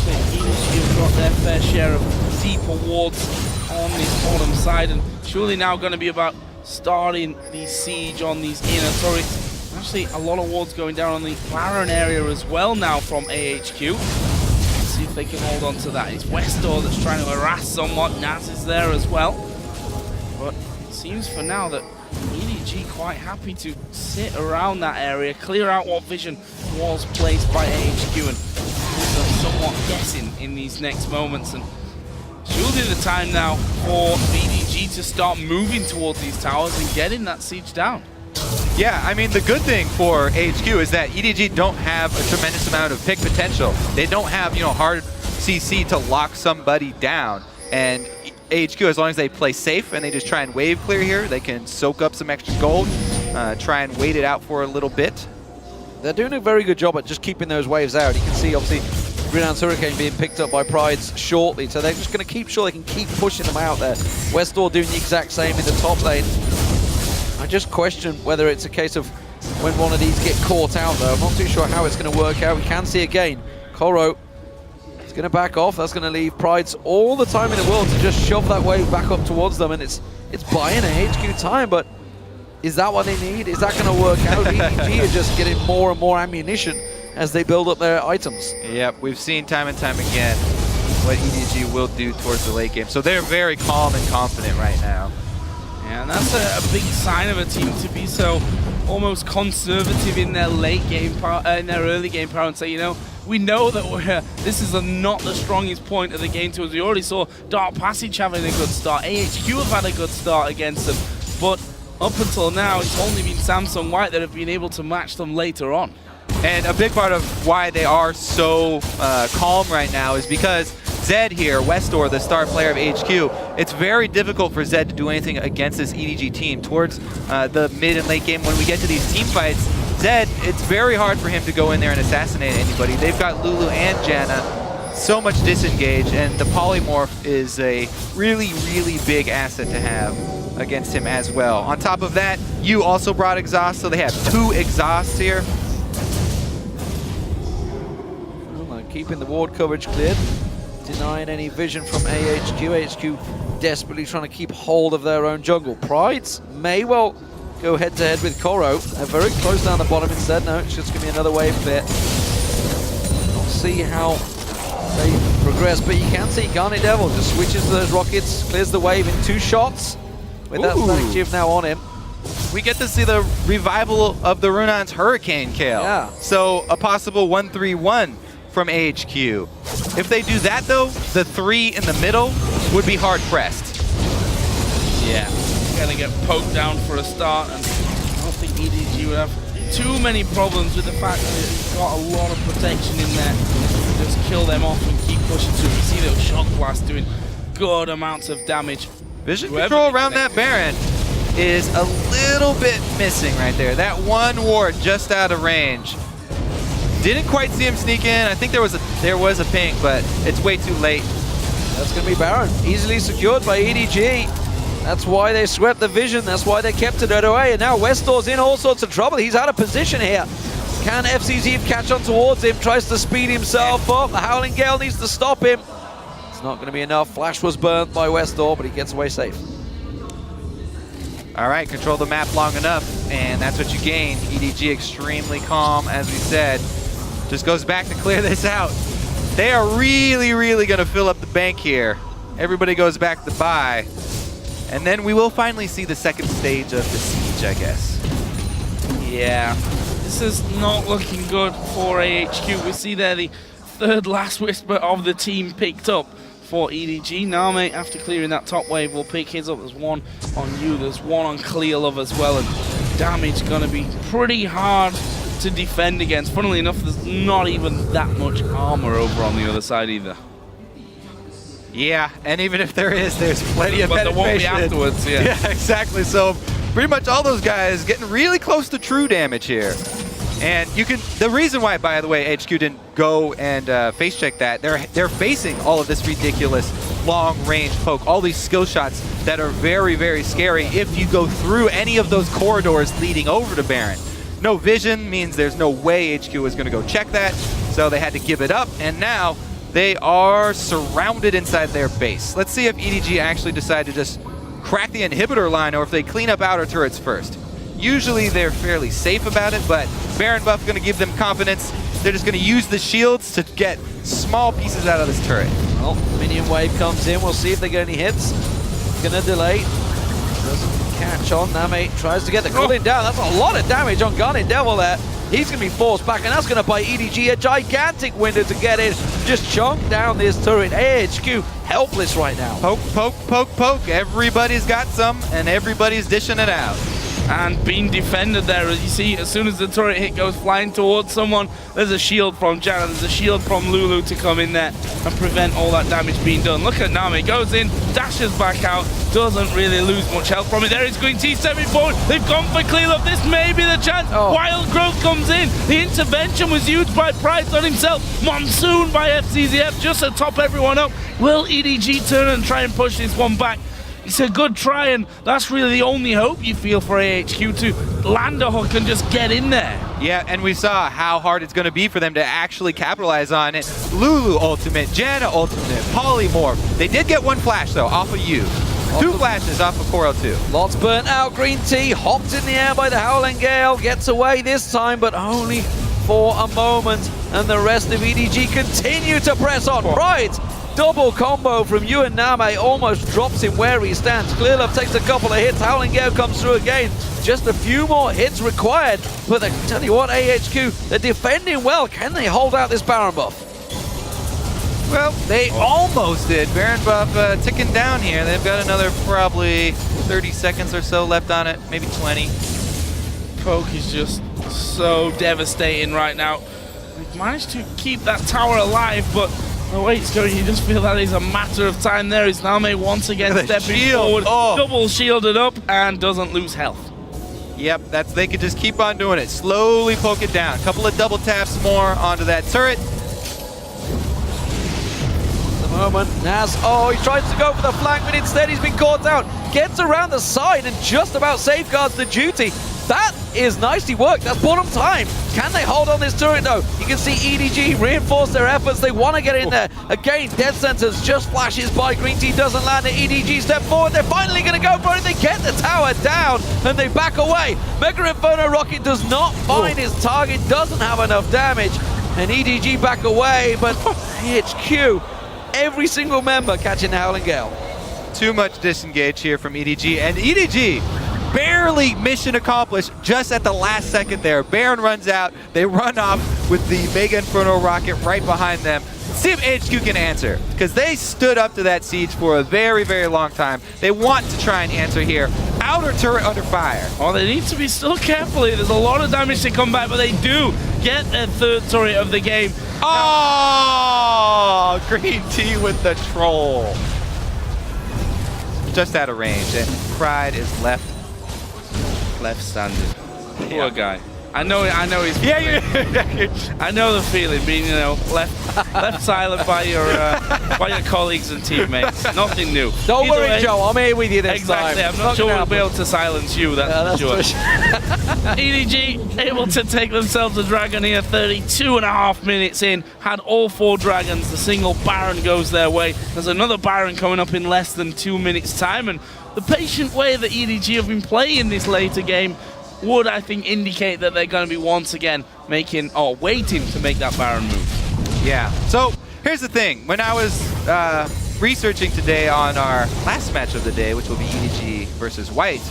Speaker 7: So EDG got their fair share of deeper wards on this bottom side, and surely now going to be about starting the siege on these inner turrets. Actually, a lot of wards going down on the Baron area as well now from AHQ. Let's see if they can hold on to that. It's Westdoor that's trying to harass somewhat. Naz is there as well. But it seems for now that EDG quite happy to sit around that area, clear out what vision was placed by AHQ, and somewhat guessing in these next moments. And surely the time now for EDG to start moving towards these towers and getting that siege down.
Speaker 8: Yeah, I mean, the good thing for AHQ is that EDG don't have a tremendous amount of pick potential. They don't have, hard CC to lock somebody down. And AHQ, as long as they play safe and they just try and wave clear here, they can soak up some extra gold, try and wait it out for a little bit.
Speaker 6: They're doing a very good job at just keeping those waves out. You can see, obviously, Renowned Hurricane being picked up by Prides shortly, so they're just going to keep sure they can keep pushing them out there. Westdoor doing the exact same in the top lane. I just question whether it's a case of when one of these get caught out, though. I'm not too sure how it's going to work out. We can see again, Koro is going to back off. That's going to leave Prides all the time in the world to just shove that wave back up towards them, and it's buying a HQ time, but is that what they need? Is that going to work out? EDG are just getting more and more ammunition as they build up their items.
Speaker 8: Yep, we've seen time and time again what EDG will do towards the late game. So they're very calm and confident right now.
Speaker 7: Yeah, and that's a big sign of a team to be so almost conservative in their late game power, in their early game power, and say, we know that this is not the strongest point of the game to us. We already saw Dark Passage having a good start. AHQ have had a good start against them, but up until now, it's only been Samsung White that have been able to match them later on.
Speaker 8: And a big part of why they are so calm right now is because Zed here, Westdoor, the star player of HQ, it's very difficult for Zed to do anything against this EDG team. Towards the mid and late game, when we get to these team fights, Zed, it's very hard for him to go in there and assassinate anybody. They've got Lulu and Janna so much disengaged, and the polymorph is a really, really big asset to have against him as well. On top of that, you also brought exhaust, so they have 2 exhausts here.
Speaker 6: Well, keeping the ward coverage cleared, denying any vision from AHQ. AHQ desperately trying to keep hold of their own jungle. Prides may well go head-to-head with Koro. They're very close down the bottom instead. No, it's just going to be another wave clear. We'll see how they progress, but you can see Garnet Devil just switches to those rockets, clears the wave in 2 shots with that static Jiv now on him.
Speaker 8: We get to see the revival of the Runon's Hurricane kill.
Speaker 6: Yeah.
Speaker 8: So a possible 1-3-1 from AHQ. If they do that, though, the 3 in the middle would be hard-pressed.
Speaker 7: Yeah, going to get poked down for a start, and I don't think EDG would have too many problems with the fact that it's got a lot of protection in there. Just kill them off and keep pushing through. You see those shock blasts doing good amounts of damage.
Speaker 8: Vision control around that Baron is a little bit missing right there. That one ward just out of range. Didn't quite see him sneak in. I think there was a ping, but it's way too late.
Speaker 6: That's going to be Baron. Easily secured by EDG. That's why they swept the vision. That's why they kept it away. And now Westor's in all sorts of trouble. He's out of position here. Can FCZ catch on towards him? Tries to speed himself up. The Howling Gale needs to stop him. It's not going to be enough. Flash was burnt by Westor, but he gets away safe.
Speaker 8: All right, control the map long enough, and that's what you gain. EDG extremely calm, as we said. Just goes back to clear this out. They are really, really going to fill up the bank here. Everybody goes back to buy. And then we will finally see the second stage of the siege, I guess.
Speaker 7: Yeah, this is not looking good for AHQ. We see there the third last whisper of the team picked up for EDG. Name, after clearing that top wave, will pick his up. There's one on you, there's one on Clearlove as well, and damage going to be pretty hard to defend against. Funnily enough, there's not even that much armor over on the other side either.
Speaker 8: Yeah, and even if there is, there's plenty of
Speaker 7: but there won't be
Speaker 8: penetration.
Speaker 7: afterwards, yeah.
Speaker 8: Yeah, exactly. So pretty much all those guys getting really close to true damage here. And you can, the reason why, by the way, HQ didn't go and face check that, they're facing all of this ridiculous long range poke, all these skill shots that are very, very scary if you go through any of those corridors leading over to Baron. No vision means there's no way HQ was going to go check that, so they had to give it up, and now they are surrounded inside their base. Let's see if EDG actually decide to just crack the inhibitor line or if they clean up outer turrets first. Usually they're fairly safe about it, but Baron buff going to give them confidence. They're just going to use the shields to get small pieces out of this turret.
Speaker 6: Well, minion wave comes in. We'll see if they get any hits. Gonna delay. Doesn't catch on. Name tries to get the cooling down. That's a lot of damage on Garnet Devil there. He's going to be forced back, and that's going to buy EDG a gigantic window to get in. Just chunk down this turret. AHQ helpless right now.
Speaker 8: Poke, poke, poke, poke. Everybody's got some, and everybody's dishing it out.
Speaker 7: And being defended there, as you see, as soon as the turret hit goes flying towards someone, there's a shield from Janna, there's a shield from Lulu to come in there and prevent all that damage being done. Look at Nami, goes in, dashes back out, doesn't really lose much health from it. There is Green Tea stepping forward, they've gone for Clearlove, this may be the chance. Wild Growth comes in, the intervention was used by Price on himself, Monsoon by FCZF just to top everyone up. Will EDG turn and try and push this one back? It's a good try, and that's really the only hope you feel for AHQ to land a hook and just get in there.
Speaker 8: Yeah, and we saw how hard it's going to be for them to actually capitalize on it. Lulu ultimate, Janna ultimate, Polymorph. They did get one flash, though, off of you. Two flashes off of Coral 2.
Speaker 6: Lots burnt out. Green Tea hopped in the air by the Howling Gale. Gets away this time, but only for a moment. And the rest of EDG continue to press on. Right. Double combo from you and Name almost drops him where he stands. Clearlove takes a couple of hits. Howling Gale comes through again. Just a few more hits required. But I tell you what, AHQ, they're defending well. Can they hold out this Baron buff?
Speaker 8: Well, they almost did. Baron buff ticking down here. They've got another probably 30 seconds or so left on it, maybe 20.
Speaker 7: Poke is just so devastating right now. We've managed to keep that tower alive, but the way it's going, you just feel that is a matter of time there. Is Name once again stepping forward, double shielded up, and doesn't lose health.
Speaker 8: Yep, they could just keep on doing it. Slowly poke it down. A couple of double taps more onto that turret.
Speaker 6: Moment. Naz, he tries to go for the flank, but instead he's been caught out. Gets around the side and just about safeguards the duty. That is nicely worked. That's bought them time. Can they hold on this turret though? You can see EDG reinforce their efforts. They want to get in there. Again, Death Sentence just flashes by. Green Tea doesn't land it. EDG step forward. They're finally going to go for it. They get the tower down and they back away. Mega Inferno Rocket does not find his target. Doesn't have enough damage. And EDG back away, but AHQ, every single member catching the Howling Gale.
Speaker 8: Too much disengage here from EDG, and EDG barely mission accomplished just at the last second there. Baron runs out, they run off with the Mega Inferno Rocket right behind them. See if HQ can answer, because they stood up to that siege for a very, very long time. They want to try and answer here. Outer turret under fire.
Speaker 7: Oh, they need to be still careful here. There's a lot of damage to come back, but they do get their third turret of the game.
Speaker 8: Oh, Green Tea with the troll. Just out of range, and Pride is left
Speaker 7: standing. Poor guy. I know he's.
Speaker 8: Yeah,
Speaker 7: I know the feeling, being left silent by your colleagues and teammates. Nothing new.
Speaker 6: Don't
Speaker 7: Either
Speaker 6: worry,
Speaker 7: way,
Speaker 6: Joe. I'm here with you this
Speaker 7: exactly.
Speaker 6: time.
Speaker 7: I'm not sure we'll be able to silence you. That's for sure. EDG able to take themselves a dragon here. 32.5 minutes in. Had all 4 dragons. The single Baron goes their way. There's another Baron coming up in less than 2 minutes' time, and the patient way that EDG have been playing this later game would, I think, indicate that they're going to be once again waiting to make that Baron move.
Speaker 8: Yeah. So here's the thing. When I was researching today on our last match of the day, which will be EDG versus White,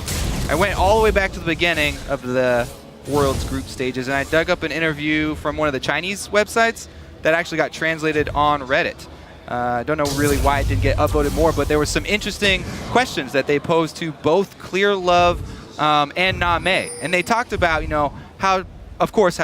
Speaker 8: I went all the way back to the beginning of the World's group stages, and I dug up an interview from one of the Chinese websites that actually got translated on Reddit. I don't know really why it didn't get upvoted more, but there were some interesting questions that they posed to both Clear Love and Name. And they talked about, how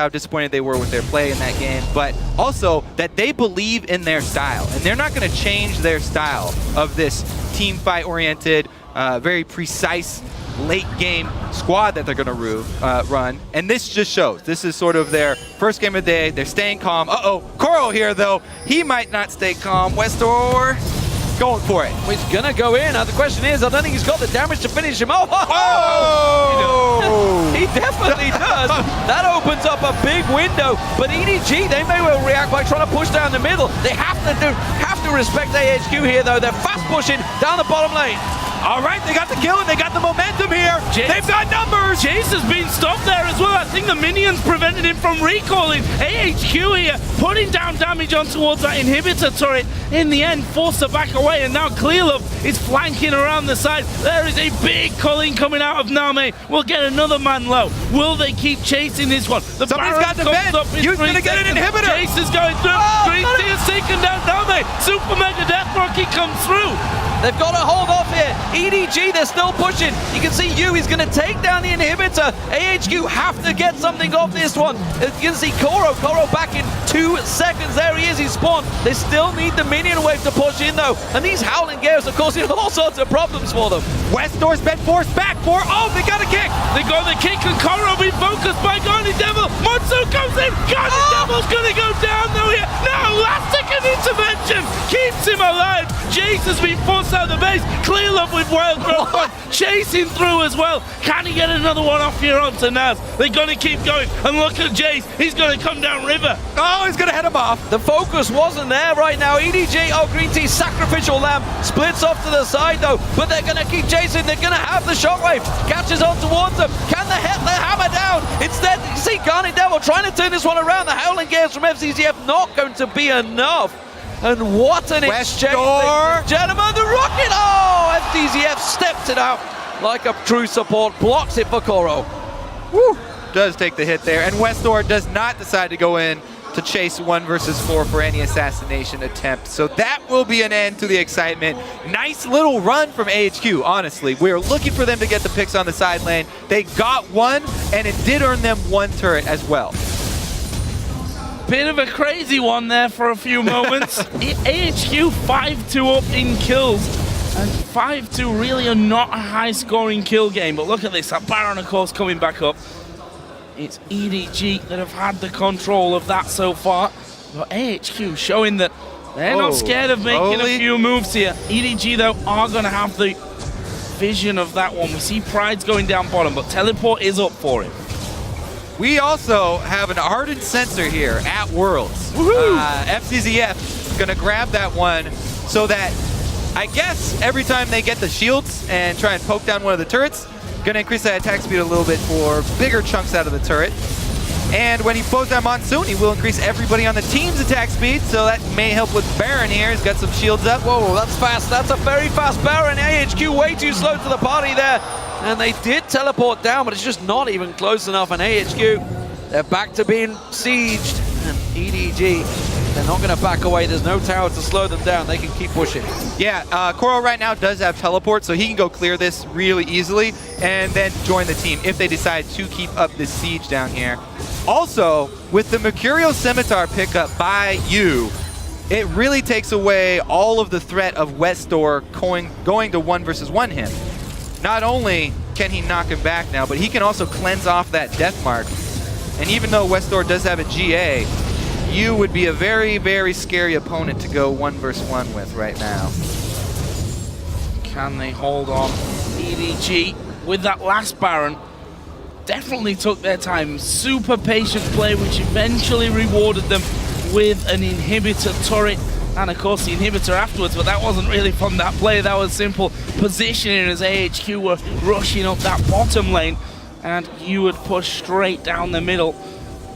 Speaker 8: disappointed they were with their play in that game, but also that they believe in their style. And they're not going to change their style of this team fight oriented, very precise late game squad that they're going to run. And this just shows. This is sort of their first game of the day. They're staying calm. Coral here, though. He might not stay calm. Westor going for it.
Speaker 6: He's going to go in. Now, the question is, I don't think he's got the damage to finish him off. He definitely does. That opens up a big window. But EDG, they may well react by trying to push down the middle. They have to respect AHQ here, though. They're fast pushing down the bottom lane.
Speaker 8: All right, they got the kill and they got the momentum here. They've got numbers.
Speaker 7: Jace has been stopped there as well. I think the minions prevented him from recalling. AHQ here putting down damage on towards that inhibitor turret. In the end, forced to back away, and now Clearlove is flanking around the side. There is a big culling coming out of Name. We'll get another man low. Will they keep chasing this one? The
Speaker 8: Somebody's
Speaker 7: Baron
Speaker 8: got the
Speaker 7: comes
Speaker 8: bed.
Speaker 7: up in
Speaker 8: You're
Speaker 7: 3
Speaker 8: gonna get an
Speaker 7: seconds.
Speaker 8: inhibitor.
Speaker 7: Jace is going through. Green Tea has taken down Name. Super Mega Death Rocket comes through.
Speaker 6: They've got to hold off here. EDG, they're still pushing. You can see he's going to take down the inhibitor. AHQ have to get something off this one. You can see Koro back in 2 seconds. There he is, he's spawned. They still need the minion wave to push in, though. And these Howling Gales are causing all sorts of problems for them.
Speaker 8: Westor's been forced back for, they got a kick.
Speaker 7: They got the kick, and Koro being focused by Guardian Devil. Monsu comes in. Guardian Devil's going to go down, though, here. No, last second intervention keeps him alive. Jace has been forced out of the base. Clearlove with Wild Growth on, chasing through as well. Can he get another one off here onto Naz? They're going to keep going. And look at Jace. He's going to come down river.
Speaker 8: Oh, he's going to head him off.
Speaker 6: The focus wasn't there right now. EDG, Green Tea, Sacrificial Lamb, splits off to the side, though. But they're going to keep chasing. They're going to have the shockwave. Catches on towards them. Can they hit the hammer down? Instead, you see Guardian Devil trying to turn this one around. The Howling Gales from FCZF not going to be enough. And what an exchange. Gentlemen, the rocket! FCZF steps it out like a true support. Blocks it for Koro.
Speaker 8: Woo! Does take the hit there. And Westor does not decide to go in to chase 1 versus 4 for any assassination attempt. So that will be an end to the excitement. Nice little run from AHQ, honestly. We're looking for them to get the picks on the side lane. They got one, and it did earn them 1 turret as well.
Speaker 7: Bit of a crazy one there for a few moments. AHQ 5-2 up in kills. And 5-2 really are not a high-scoring kill game. But look at this. That Baron, of course, coming back up. It's EDG that have had the control of that so far. But AHQ showing that they're not scared of making a few moves here. EDG, though, are going to have the vision of that one. We see Pride's going down bottom, but Teleport is up for him.
Speaker 8: We also have an Ardent Sensor here at Worlds. FCZF is going to grab that one so that, I guess, every time they get the shields and try and poke down one of the turrets, going to increase that attack speed a little bit for bigger chunks out of the turret. And when he pulls down Monsoon, he will increase everybody on the team's attack speed, so that may help with Baron here. He's got some shields up.
Speaker 6: Whoa, that's fast. That's a very fast Baron. AHQ way too slow to the party there. And they did teleport down, but it's just not even close enough. And AHQ, they're back to being sieged. And EDG, they're not going to back away. There's no tower to slow them down. They can keep pushing.
Speaker 8: Yeah, Coral right now does have teleport, so he can go clear this really easily and then join the team if they decide to keep up this siege down here. Also, with the Mercurial Scimitar pickup by you, it really takes away all of the threat of Westor going to 1 versus 1 him. Not only can he knock him back now, but he can also cleanse off that death mark. And even though Westdoor does have a GA, you would be a very, very scary opponent to go 1v1 with right now.
Speaker 7: Can they hold on? EDG with that last Baron definitely took their time. Super patient play, which eventually rewarded them with an inhibitor turret. And of course the inhibitor afterwards, but that wasn't really from that play. That was simple positioning as AHQ were rushing up that bottom lane. And you would push straight down the middle.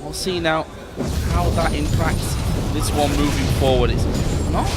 Speaker 7: We'll see now how that impacts this one moving forward. It's not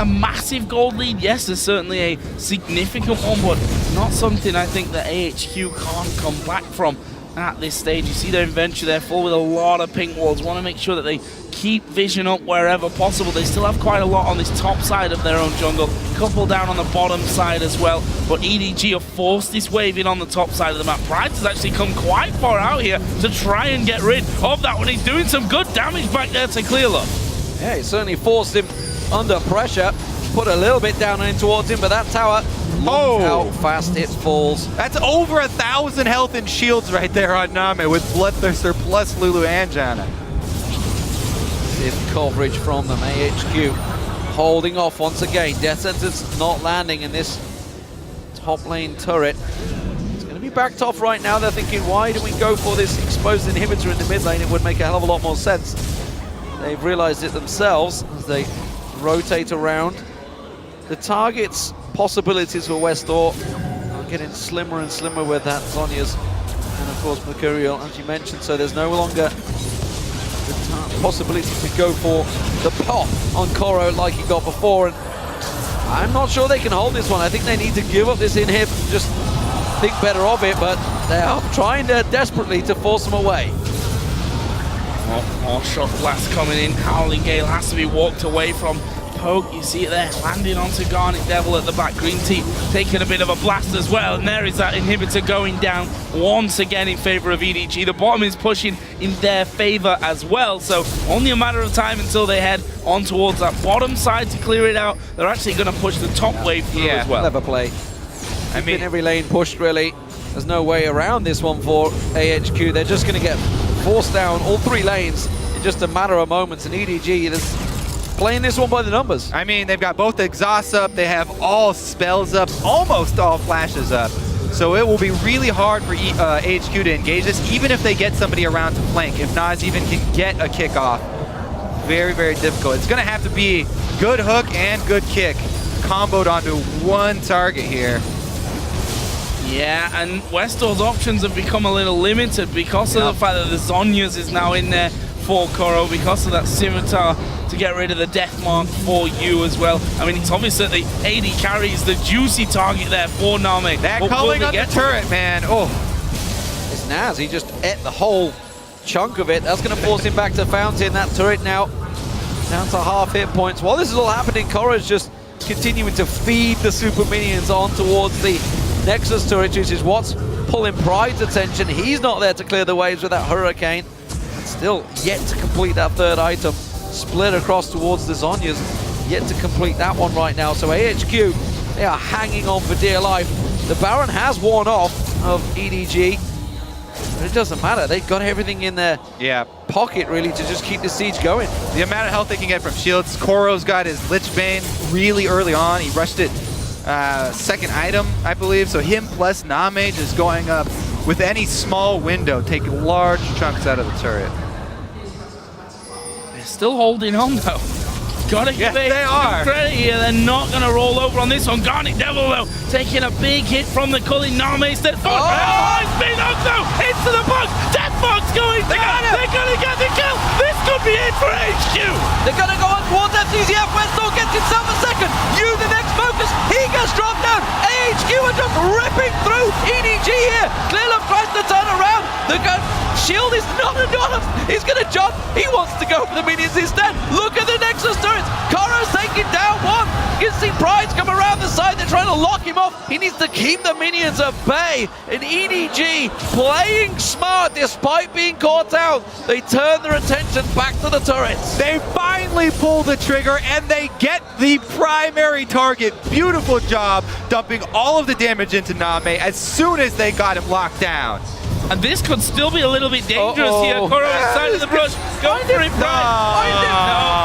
Speaker 7: a massive gold lead. Yes, there's certainly a significant one, but not something I think that AHQ can't come back from at this stage. You see their inventory there full with a lot of pink walls. Want to make sure that they keep vision up wherever possible. They still have quite a lot on this top side of their own jungle, couple down on the bottom side as well, but EDG have forced this wave in on the top side of the map. Pride has actually come quite far out here to try and get rid of that one. He's doing some good damage back there to Clearlove.
Speaker 6: Yeah, he certainly forced him under pressure, put a little bit down in towards him, but that tower, look how fast it falls.
Speaker 8: That's over 1,000 health and shields right there on Name with Bloodthirster plus Lulu and Janna.
Speaker 6: Stiff coverage from them. AHQ holding off once again. Death Sentence not landing in this top lane turret. It's going to be backed off right now. They're thinking, why do we go for this exposed inhibitor in the mid lane? It would make a hell of a lot more sense. They've realized it themselves as they rotate around. The target's possibilities for Westdoor are getting slimmer and slimmer with that Zhonya's and of course Mercurial, as you mentioned, so there's no longer the possibility to go for the pop on Koro like he got before, and I'm not sure they can hold this one. I think they need to give up this inhib, just think better of it, but they are trying desperately to force them away.
Speaker 7: More shot blast coming in. Howling Gale has to be walked away from. Poke, you see it there, landing onto Garnet Devil at the back. Green Team taking a bit of a blast as well, and there is that inhibitor going down once again in favor of EDG. The bottom is pushing in their favor as well, so only a matter of time until they head on towards that bottom side to clear it out. They're actually going to push the top wave through as well.
Speaker 6: Clever play. I mean, every lane pushed really. There's no way around this one for AHQ. They're just going to get forced down all three lanes in just a matter of moments, and EDG is playing this one by the numbers.
Speaker 8: I mean, they've got both the exhausts up, they have all spells up, almost all flashes up. So it will be really hard for AHQ to engage this, even if they get somebody around to flank. If Nas even can get a kick off, very, very difficult. It's going to have to be good hook and good kick comboed onto one target here.
Speaker 7: Yeah, and Westdoor's options have become a little limited because of the fact that the Zhonya's is now in there for Koro, because of that Scimitar to get rid of the death mark for you as well. I mean, it's obvious that the AD carries the juicy target there for Name.
Speaker 8: That culling on the turret, man. Oh.
Speaker 6: It's Naz. He just ate the whole chunk of it. That's going to force him back to Fountain. That turret now down to half hit points. While this is all happening, Koro's just continuing to feed the super minions on towards the Nexus turret, which is what's pulling Pride's attention. He's not there to clear the waves with that Hurricane. Still yet to complete that third item. Split across towards the Zhonya's. Yet to complete that one right now. So AHQ, they are hanging on for dear life. The Baron has worn off of EDG. But it doesn't matter. They've got everything in their pocket, really, to just keep the siege going.
Speaker 8: The amount of health they can get from shields. Koro's got his Lich Bane really early on. He rushed it second item, I believe. So him plus Namage is going up with any small window, taking large chunks out of the turret.
Speaker 7: They're still holding on, though. Gotta give
Speaker 8: they are.
Speaker 7: credit here. They're not going to roll over on this one. Garnet Devil, though, taking a big hit from the culling Name. He's been knocked, though, into the box. Deathbox going down. They're going to get the kill. This could be it for HQ.
Speaker 6: They're going to go on towards FCZF. Westdoor gets himself a second. You, the next focus. He gets dropped down. AHQ are just ripping through EDG here. Clearlove tries to turn around. The gun shield is not enough. He's going to jump. He wants to go for the minions instead. Look at the Nexus turrets. Koro's taking down one. You can see Pride's come around the side. They're trying to lock him off. He needs to keep the minions at bay. And EDG playing smart despite being caught out. They turn their attention back to the turrets.
Speaker 8: They finally pull the trigger and they get the primary target. Beautiful job dumping all of the damage into Name as soon as they got him locked down.
Speaker 7: And this could still be a little bit dangerous here. Koro inside of the brush. Go for it, Brian. No,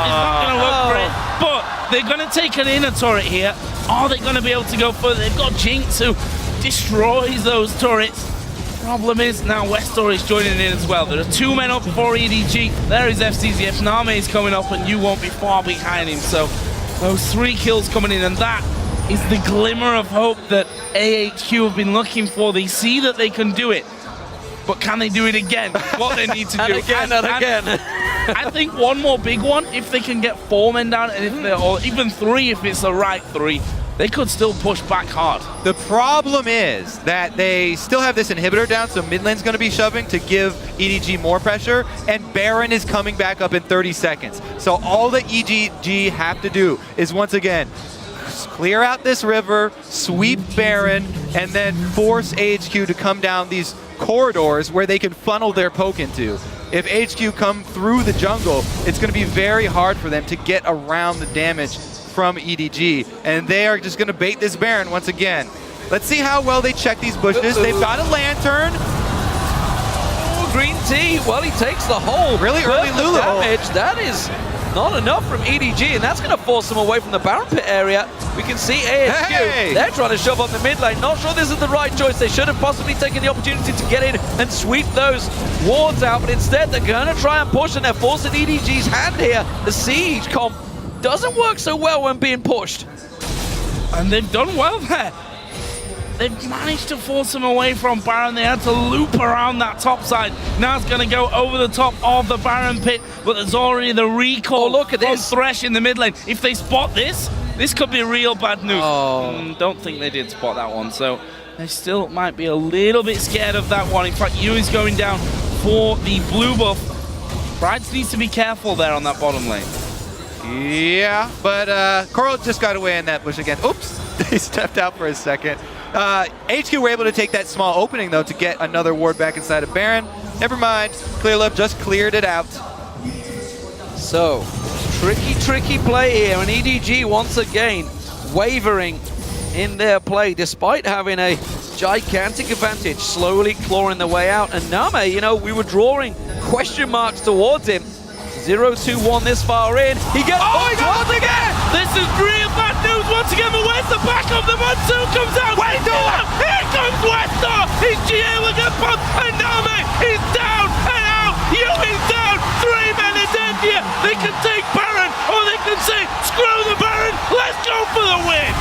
Speaker 7: it's not going to work for it. But they're going to take an inner turret here. Are they going to be able to go further? They've got Jinx who destroys those turrets. Problem is now Westor is joining in as well. There are 2 men up for EDG. There is FCZF. Name is coming up and you won't be far behind him. So those 3 kills coming in, and that is the glimmer of hope that AHQ have been looking for. They see that they can do it, but can they do it again? What they need to do.
Speaker 6: and again.
Speaker 7: I think one more big one, if they can get 4 men down, and if they're, or even 3 if it's the right 3, they could still push back hard.
Speaker 8: The problem is that they still have this inhibitor down, so mid lane's going to be shoving to give EDG more pressure, and Baron is coming back up in 30 seconds. So all that EDG have to do is, once again, clear out this river, sweep Baron, and then force AHQ to come down these corridors where they can funnel their poke into. If AHQ come through the jungle, it's going to be very hard for them to get around the damage from EDG, and they are just going to bait this Baron once again. Let's see how well they check these bushes. They've got a lantern.
Speaker 6: Oh, Green Tea, well, he takes the whole
Speaker 8: Really early Lulu
Speaker 6: damage. That is not enough from EDG, and that's going to force them away from the Baron Pit area. We can see AHQ.
Speaker 8: Hey!
Speaker 6: They're trying to shove up the mid lane. Not sure this is the right choice. They should have possibly taken the opportunity to get in and sweep those wards out, but instead they're going to try and push, and they're forcing EDG's hand here. The siege comp doesn't work so well when being pushed.
Speaker 7: And they've done well there. They've managed to force him away from Baron. They had to loop around that top side. Now it's going to go over the top of the Baron Pit, but there's already the recall.
Speaker 6: Oh, look at
Speaker 7: from
Speaker 6: this.
Speaker 7: Thresh in the mid lane. If they spot this, this could be real bad news. Don't think they did spot that one, so they still might be a little bit scared of that one. In fact, Yu is going down for the blue buff. Brides needs to be careful there on that bottom lane.
Speaker 8: Yeah, but Coral just got away in that bush again. Oops, they stepped out for a second. HQ were able to take that small opening, though, to get another ward back inside of Baron. Never mind, Clearlove just cleared it out.
Speaker 6: So, tricky play here, and EDG once again wavering in their play, despite having a gigantic advantage, slowly clawing their way out. And Name, you know, we were drawing question marks towards him. 0-2-1 this far in. He gets once again!
Speaker 7: This is real bad news once again, but where's the backup? The monsoon comes out! Westor! Here comes Westor! His GA will get pumped, and Name is down and out! Yu is down! 3 men are dead here! They can take Baron, or they can say, screw the Baron, let's go for the win!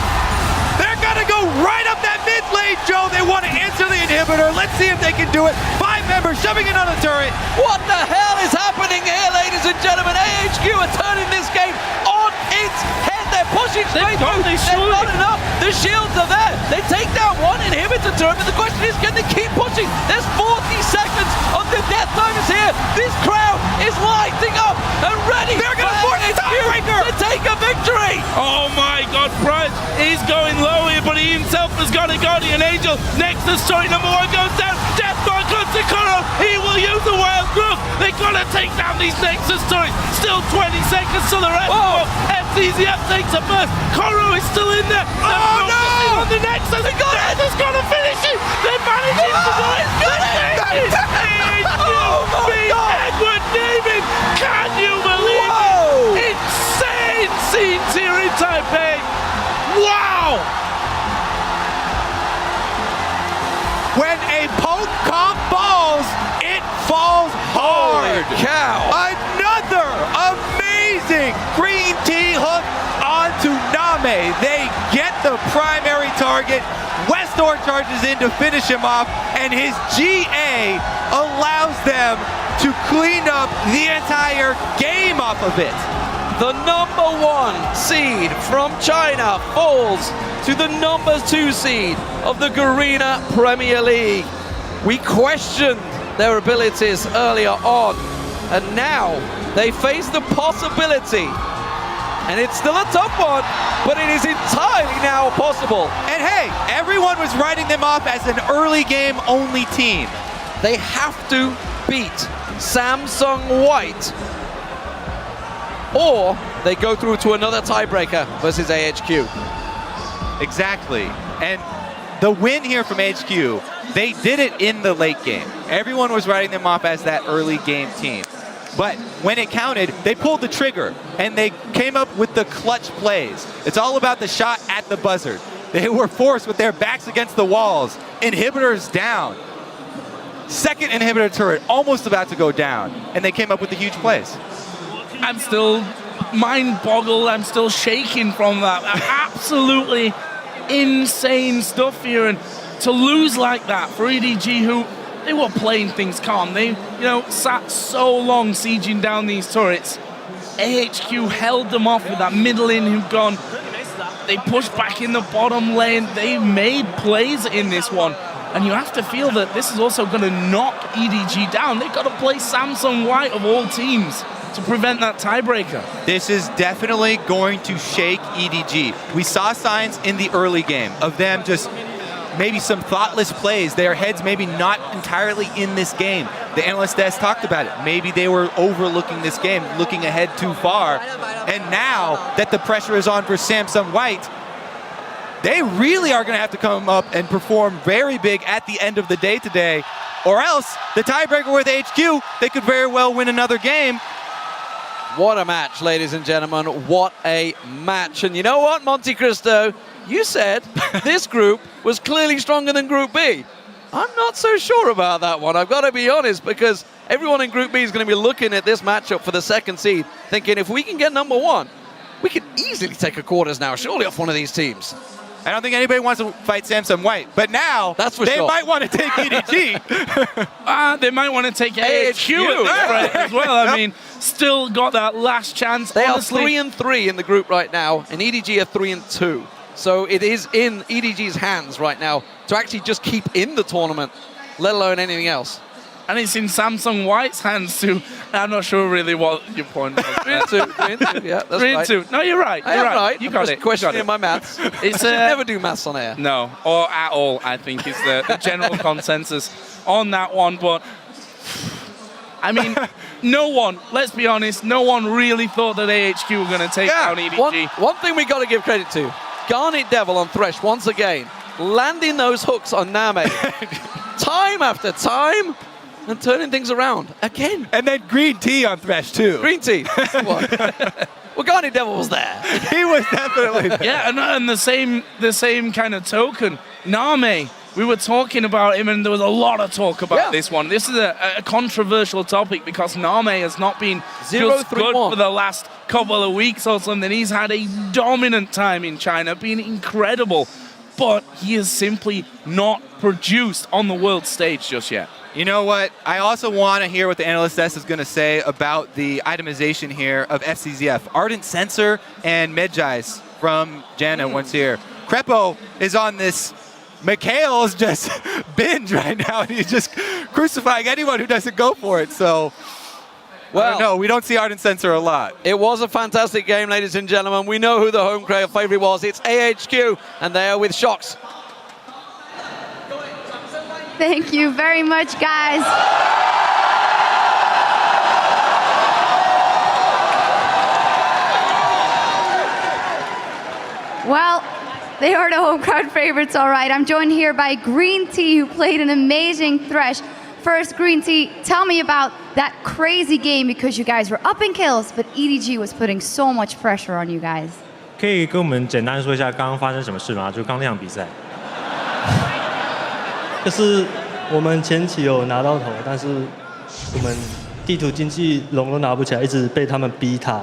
Speaker 8: They're gonna go right up that mid lane, Joe. They want to answer the inhibitor. Let's see if they can do it. 5 members shoving in on the turret.
Speaker 6: What the hell is happening here, ladies and gentlemen? AHQ are turning this game on its head. They're pushing straight through. There's not enough. The shields are there. They take down 1 inhibitor turret, but the question is, can they keep pushing? There's 40 seconds of the death time is here. This crowd is lighting up and ready.
Speaker 8: They're gonna force a tiebreaker
Speaker 6: to take a victory.
Speaker 7: Oh my god, Price is going low here, but he himself has got a Guardian Angel. Nexus story number 1 goes down. Deathmark on Koro. He will use the Wild Growth. They're gonna take down these Nexus stories. Still 20 seconds to the rest. FCZF takes a burst. Koro is still in there.
Speaker 8: Oh no!
Speaker 7: On the Nexus. Nexus gonna finish it. They're managing to do it. Edward David. Can you believe it? Insane scenes here in Taipei. Wow!
Speaker 8: When a poke comp falls, it falls hard.
Speaker 6: Holy cow.
Speaker 8: Another amazing green tea hook onto Name. They get the primary target. Westor charges in to finish him off, and his GA allows them to clean up the entire game off of it.
Speaker 6: The number 1 seed from China falls to the number 2 seed of the Garena Premier League. We questioned their abilities earlier on, and now they face the possibility. And it's still a tough one, but it is entirely now possible.
Speaker 8: And hey, everyone was writing them off as an early game only team.
Speaker 6: They have to beat Samsung White, or they go through to another tiebreaker versus AHQ.
Speaker 8: Exactly. And the win here from AHQ, they did it in the late game. Everyone was writing them off as that early game team. But when it counted, they pulled the trigger, and they came up with the clutch plays. It's all about the shot at the buzzer. They were forced with their backs against the walls. Inhibitors down. Second inhibitor turret almost about to go down, and they came up with the huge plays.
Speaker 7: I'm still mind-boggled. I'm still shaking from that. Absolutely insane stuff here, and to lose like that for EDG, who they were playing things calm. They, sat so long sieging down these turrets. AHQ held them off with that middle in who've gone. They pushed back in the bottom lane. They made plays in this one. And you have to feel that this is also going to knock EDG down. They've got to play Samsung White of all teams to prevent that tiebreaker.
Speaker 8: This is definitely going to shake EDG. We saw signs in the early game of them just maybe some thoughtless plays, their heads maybe not entirely in this game. The analyst desk talked about it. Maybe they were overlooking this game, looking ahead too far. And now that the pressure is on for Samsung White, they really are going to have to come up and perform very big at the end of the day today, or else the tiebreaker with AHQ, they could very well win another game.
Speaker 6: What a match, ladies and gentlemen. What a match. And you know what, Monte Cristo? You said this group was clearly stronger than Group B. I'm not so sure about that one. I've got to be honest, because everyone in Group B is going to be looking at this matchup for the second seed, thinking if we can get number one, we could easily take a quarters now, surely off one of these teams.
Speaker 8: I don't think anybody wants to fight Samsung White, but now
Speaker 6: that's for
Speaker 8: they
Speaker 6: sure.
Speaker 8: might want to take EDG.
Speaker 7: They might want to take AHQ as well. I mean, still got that last chance.
Speaker 6: They
Speaker 7: Honestly,
Speaker 6: are 3-3 in the group right now, and EDG are 3-2. So it is in EDG's hands right now to actually just keep in the tournament, let alone anything else.
Speaker 7: And it's in Samsung White's hands too. I'm not sure really what your point was.
Speaker 6: 3-2, yeah, that's right.
Speaker 7: 3-2. No, you're right. You're right. You got it.
Speaker 6: Questioning my maths.
Speaker 7: It's
Speaker 6: never do maths on air.
Speaker 7: No, or at all. I think is the general consensus on that one. But I mean, no one. Let's be honest. No one really thought that AHQ were going to take down EDG.
Speaker 6: One thing we got to give credit to: Garnet Devil on Thresh once again, landing those hooks on Name, time after time. And turning things around again.
Speaker 8: And then Green Tea on Thresh too.
Speaker 6: Green Tea. Well, Garnet Devil was there.
Speaker 8: He was definitely there.
Speaker 7: Yeah, and the same kind of token. Name, we were talking about him, and there was a lot of talk about this one. This is a controversial topic because Name has not been just good for the last couple of weeks or something. He's had a dominant time in China, been incredible, but he is simply not produced on the world stage just yet.
Speaker 8: You know what? I also want to hear what the analyst desk is going to say about the itemization here of FCZF. Ardent Sensor and Medjais from Jana once here. Crepo is on this. Mikhail's just binge right now, and he's just crucifying anyone who doesn't go for it. So, well, no, we don't see Ardent Sensor a lot.
Speaker 6: It was a fantastic game, ladies and gentlemen. We know who the home crowd favorite was. It's AHQ, and they are with Shocks.
Speaker 9: Thank you very much, guys. Well, they are the home crowd favorites, all right. I'm joined here by Green Tea, who played an amazing Thresh. First, Green Tea, tell me about that crazy game, because you guys were up in kills, but EDG was putting so much pressure on you guys.
Speaker 10: 可以跟我们简单说一下刚刚发生什么事吗？就刚那场比赛。就是我们前期有拿到头，但是我们地图经济龙都拿不起来，一直被他们逼塔，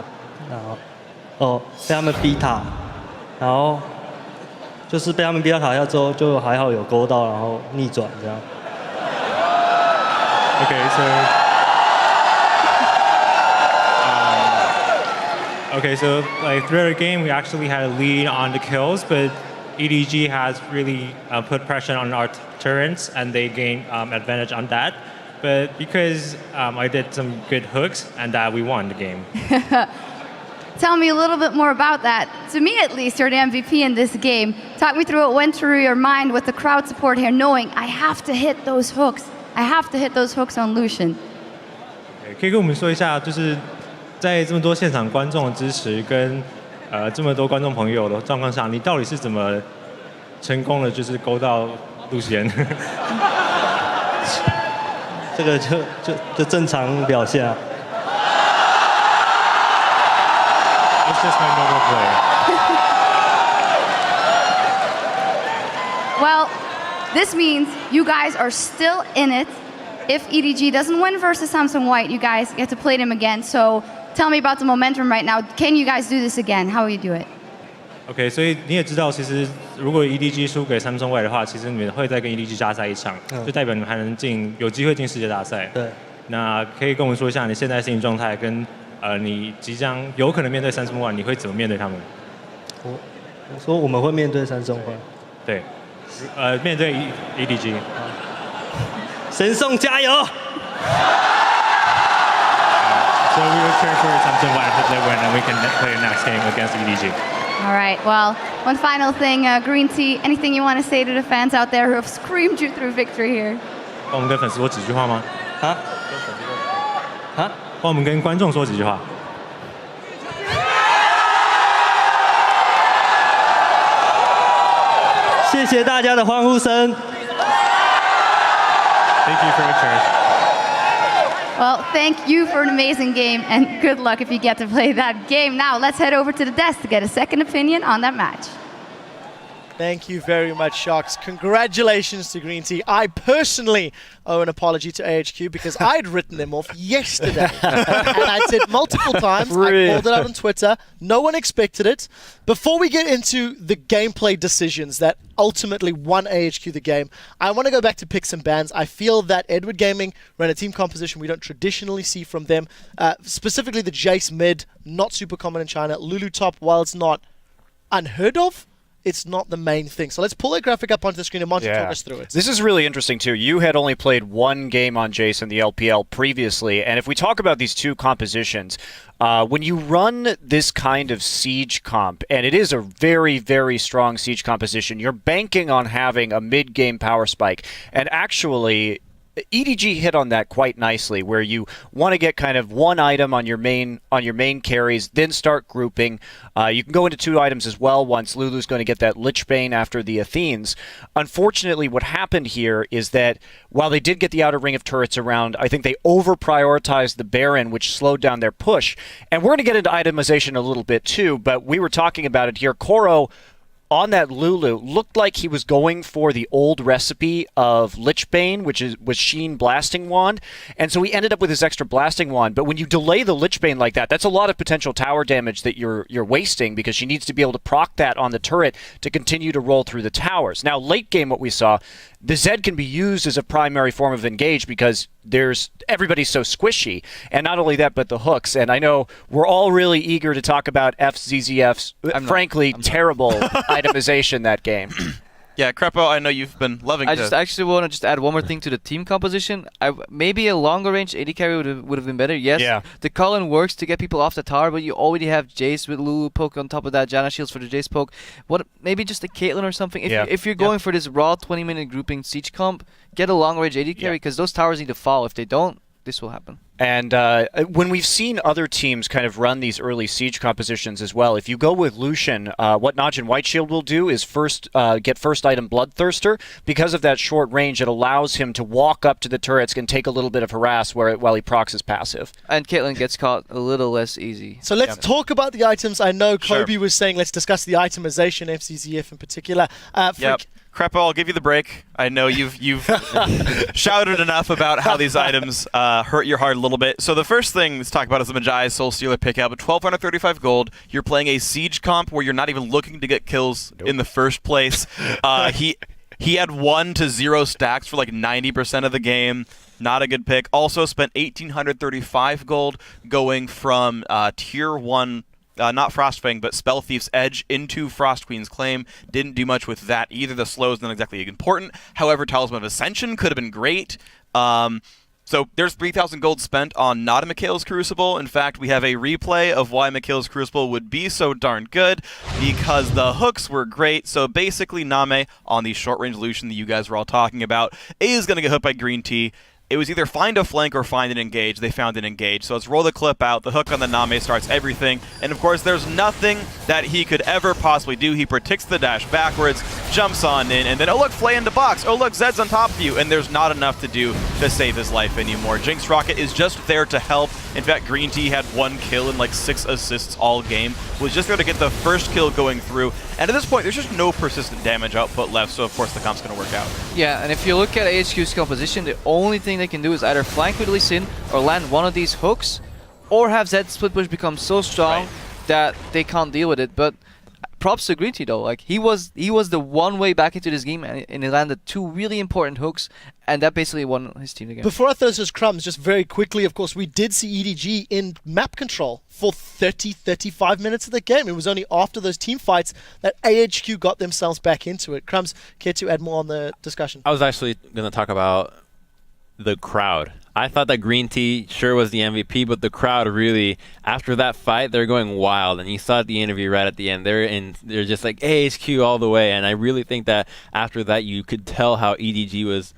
Speaker 10: 然后被他们逼塔，然后就是被他们逼到塔下之后，就还好有勾到，然后逆转这样。
Speaker 11: Okay, so like throughout the game, we actually had a lead on the kills, but EDG has really put pressure on our turrets, and they gained advantage on that. But because I did some good hooks, and we won the game.
Speaker 9: Tell me a little bit more about that. To me, at least, you're the MVP in this game. Talk me through what went through your mind with the crowd support here, knowing I have to hit those hooks. I have to hit those hooks on Lucian.
Speaker 11: 可以跟我们说一下，就是在这么多现场观众的支持跟这么多观众朋友的状况下，你到底是怎么成功的就是勾到路线。
Speaker 10: 这个就正常表现啊。
Speaker 11: It's just my normal play.
Speaker 9: Well, this means you guys are still in it. If EDG doesn't win versus Samsung White, you guys get to play them again. So tell me about the momentum right now. Can you guys do this again? How will you do it?
Speaker 11: OK， 所以你也知道，其实如果 EDG 输给Samsung White 的话，其实你们会再跟 EDG 加赛一场，就代表你们还能有机会进世界大赛。
Speaker 10: 对。
Speaker 11: 那可以跟我们说一下你现在心理状态跟你即将有可能面对Samsung White，你会怎么面对他们？
Speaker 10: 我说我们会面对Samsung White。
Speaker 11: 对。面对 EDG。
Speaker 10: 神送加油！
Speaker 11: So we will cheer for Samsung White if they win, and we can play the next game against EDG.
Speaker 9: All right, well, one final thing, Green Tea, anything you want to say to the fans out there who have screamed you through victory here?
Speaker 11: 帮我们跟粉丝说几句话吗？
Speaker 10: 啊？啊？
Speaker 11: 帮我们跟观众说几句话。
Speaker 10: 谢谢大家的欢呼声。
Speaker 11: Thank you for your cheers.
Speaker 9: Well, thank you for an amazing game, and good luck if you get to play that game. Now, let's head over to the desk to get a second opinion on that match.
Speaker 1: Thank you very much, Sharks. Congratulations to Green Tea. I personally owe an apology to AHQ because I'd written them off yesterday. And I said multiple times, I called it out on Twitter. No one expected it. Before we get into the gameplay decisions that ultimately won AHQ the game, I want to go back to picks and bans. I feel that Edward Gaming ran a team composition we don't traditionally see from them. Specifically the Jace mid, not super common in China. Lulu top, while it's not unheard of, it's not the main thing. So let's pull that graphic up onto the screen and Monty talk us through it.
Speaker 3: This is really interesting too. You had only played one game on Jace in the LPL previously, and if we talk about these two compositions, when you run this kind of siege comp, and it is a very, very strong siege composition, you're banking on having a mid-game power spike. And actually, EDG hit on that quite nicely, where you want to get kind of one item on your main carries, then start grouping. You can go into two items as well once Lulu's going to get that Lich Bane after the Athenes. Unfortunately, what happened here is that while they did get the outer ring of turrets around, I think they over-prioritized the Baron, which slowed down their push. And we're going to get into itemization a little bit too, but we were talking about it here. Koro, on that Lulu, looked like he was going for the old recipe of Lich Bane, was Sheen Blasting Wand, and so he ended up with his extra Blasting Wand. But when you delay the Lich Bane like that, that's a lot of potential tower damage that you're wasting, because she needs to be able to proc that on the turret to continue to roll through the towers. Now, late game, what we saw, the Zed can be used as a primary form of engage because everybody's so squishy, and not only that, but the hooks. And I know we're all really eager to talk about FZZF's frankly terrible itemization that game.
Speaker 2: Yeah, Crepo, I know you've been loving
Speaker 4: I just actually want to add one more thing to the team composition. Maybe a longer range AD carry would have been better. Yes,
Speaker 3: yeah.
Speaker 4: The Cullen works to get people off the tower, but you already have Jace with Lulu poke on top of that, Janna shields for the Jace poke. Maybe just a Caitlyn or something. If you're going for this raw 20-minute grouping siege comp, get a long range AD carry, because those towers need to fall. If they don't, this will happen.
Speaker 3: And when we've seen other teams kind of run these early siege compositions as well, if you go with Lucian, what Najin Whiteshield will do is get first item Bloodthirster. Because of that short range, it allows him to walk up to the turrets and take a little bit of harass while he procs his passive.
Speaker 4: And Caitlyn gets caught a little less easy.
Speaker 1: So let's talk about the items. I know Kobe was saying let's discuss the itemization, FCZF in particular.
Speaker 2: Crepo, I'll give you the break. I know you've shouted enough about how these items hurt your heart a little bit. So the first thing let's talk about is the Majai Soul Stealer pickup. 1,235 gold. You're playing a siege comp where you're not even looking to get kills in the first place. He had 1 to 0 stacks for like 90% of the game. Not a good pick. Also spent 1,835 gold going from tier 1. Not Frostfang, but Spell Thief's Edge into Frost Queen's Claim. Didn't do much with that either. The slow is not exactly important. However, Talisman of Ascension could have been great. So there's 3,000 gold spent on not a Mikhail's Crucible. In fact, we have a replay of why Mikhail's Crucible would be so darn good, because the hooks were great. So basically, Name, on the short-range Lucian that you guys were all talking about, is going to get hooked by Green Tea. it was either find a flank or find an engage. They found an engage. So let's roll the clip out. The hook on the Name starts everything. And of course, there's nothing that he could ever possibly do. He predicts the dash backwards, jumps on in, and then, oh look, Flay into box. Oh look, Zed's on top of you. And there's not enough to do to save his life anymore. Jinx Rocket is just there to help. In fact, Green Tea had 1 kill and like 6 assists all game. Was just there to get the first kill going through. And at this point, there's just no persistent damage output left. So of course, the comp's going to work out.
Speaker 4: Yeah, and if you look at AHQ's composition, the only thing they can do is either flank with Lee Sin or land one of these hooks, or have Zed split push become so strong that they can't deal with it. But props to Green Tea though, like he was the one way back into this game, and he landed 2 really important hooks, and that basically won his team the game.
Speaker 1: Before I throw this crumbs, just very quickly, of course, we did see EDG in map control for 30-35 minutes of the game. It was only after those team fights that AHQ got themselves back into it. Crumbs, care to add more on the discussion?
Speaker 5: I was actually going to talk about the crowd. I thought that Green Tea sure was the MVP, but the crowd really, after that fight, they're going wild. And you saw at the interview right at the end, they're just like AHQ all the way. And I really think that after that, you could tell how EDG was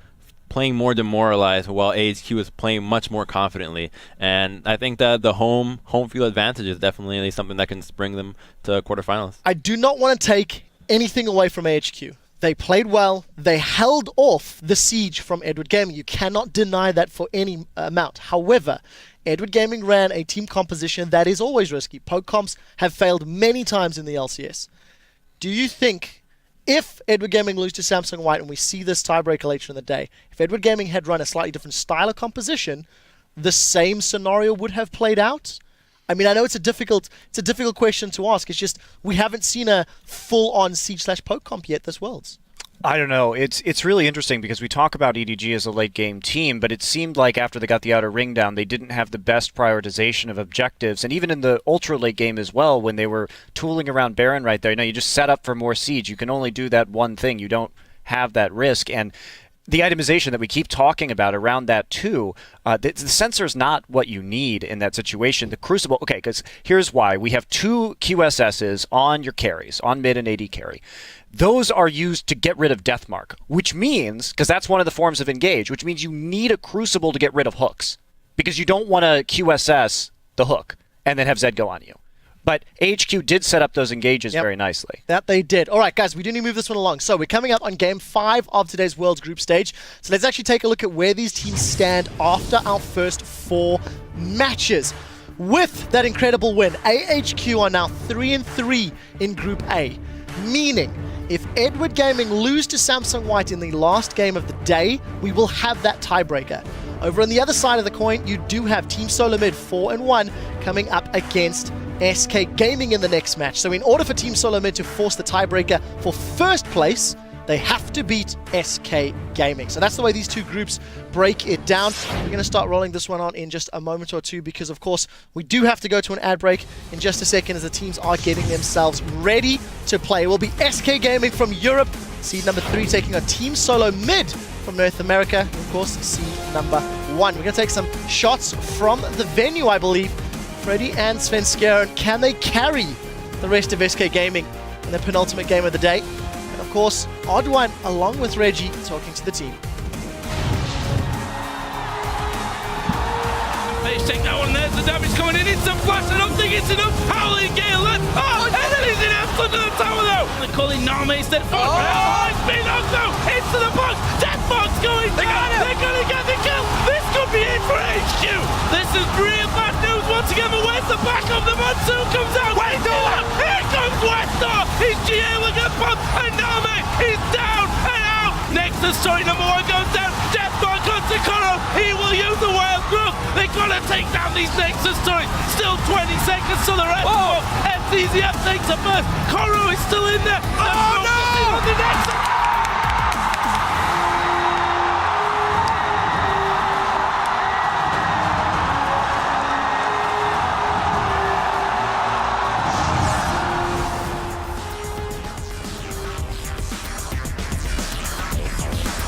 Speaker 5: playing more demoralized while AHQ was playing much more confidently. And I think that the home field advantage is definitely something that can bring them to quarterfinals.
Speaker 1: I do not want to take anything away from AHQ. They played well. They held off the siege from Edward Gaming. You cannot deny that for any amount. However, Edward Gaming ran a team composition that is always risky. Poke comps have failed many times in the LCS. Do you think if Edward Gaming lose to Samsung White, and we see this tiebreaker later in the day, if Edward Gaming had run a slightly different style of composition, the same scenario would have played out? I mean, I know it's a difficult question to ask. It's just we haven't seen a full-on siege/poke comp yet this Worlds.
Speaker 3: I don't know. It's really interesting because we talk about EDG as a late-game team, but it seemed like after they got the outer ring down, they didn't have the best prioritization of objectives. And even in the ultra-late game as well, when they were tooling around Baron right there, you just set up for more siege. You can only do that one thing. You don't have that risk. And the itemization that we keep talking about around that too, the sensor is not what you need in that situation. The Crucible, okay, because here's why. We have 2 QSSs on your carries, on mid and AD carry. Those are used to get rid of Deathmark, which means, because that's one of the forms of engage, which means you need a Crucible to get rid of hooks, because you don't want to QSS the hook and then have Zed go on you. But AHQ did set up those engages very nicely.
Speaker 1: That they did. All right, guys, we do need to move this one along. So we're coming up on Game 5 of today's Worlds Group Stage. So let's actually take a look at where these teams stand after our first 4 matches. With that incredible win, AHQ are now 3-3 in Group A, meaning if Edward Gaming lose to Samsung White in the last game of the day, we will have that tiebreaker. Over on the other side of the coin, you do have Team Solo Mid 4-1 coming up against SK Gaming in the next match. So in order for Team Solo Mid to force the tiebreaker for first place, they have to beat SK Gaming. So that's the way these 2 groups break it down. We're going to start rolling this one on in just a moment or two because, of course, we do have to go to an ad break in just a second as the teams are getting themselves ready to play. It will be SK Gaming from Europe, seed number 3 taking on Team Solo Mid from North America, and of course, seed number 1. We're going to take some shots from the venue, I believe. Freddy and Svenskeren, can they carry the rest of SK Gaming in the penultimate game of the day? And of course, Odd One, along with Reggie, talking to the team.
Speaker 7: Let's take that one. There's the damage coming in. It's a flash. I don't think it's enough. Howling Gale. Oh, and then he's in absolute to the tower though. They're calling Name instead. Oh, it's been knocked though. Into the box. Deathbox going down. They're going to get the kill. This could be it for HQ. This is real bad news once again. But where's the back of the monsoon comes out? Here comes Westar. His GA will get bumped. And Name is down and out. Nexus story number 1 goes down. Deathmark on Koro. He will use the wild growth. They gotta take down these Nexus stories. Still 20 seconds to the rest. FCZF takes a first. Koro is still in there. Oh no!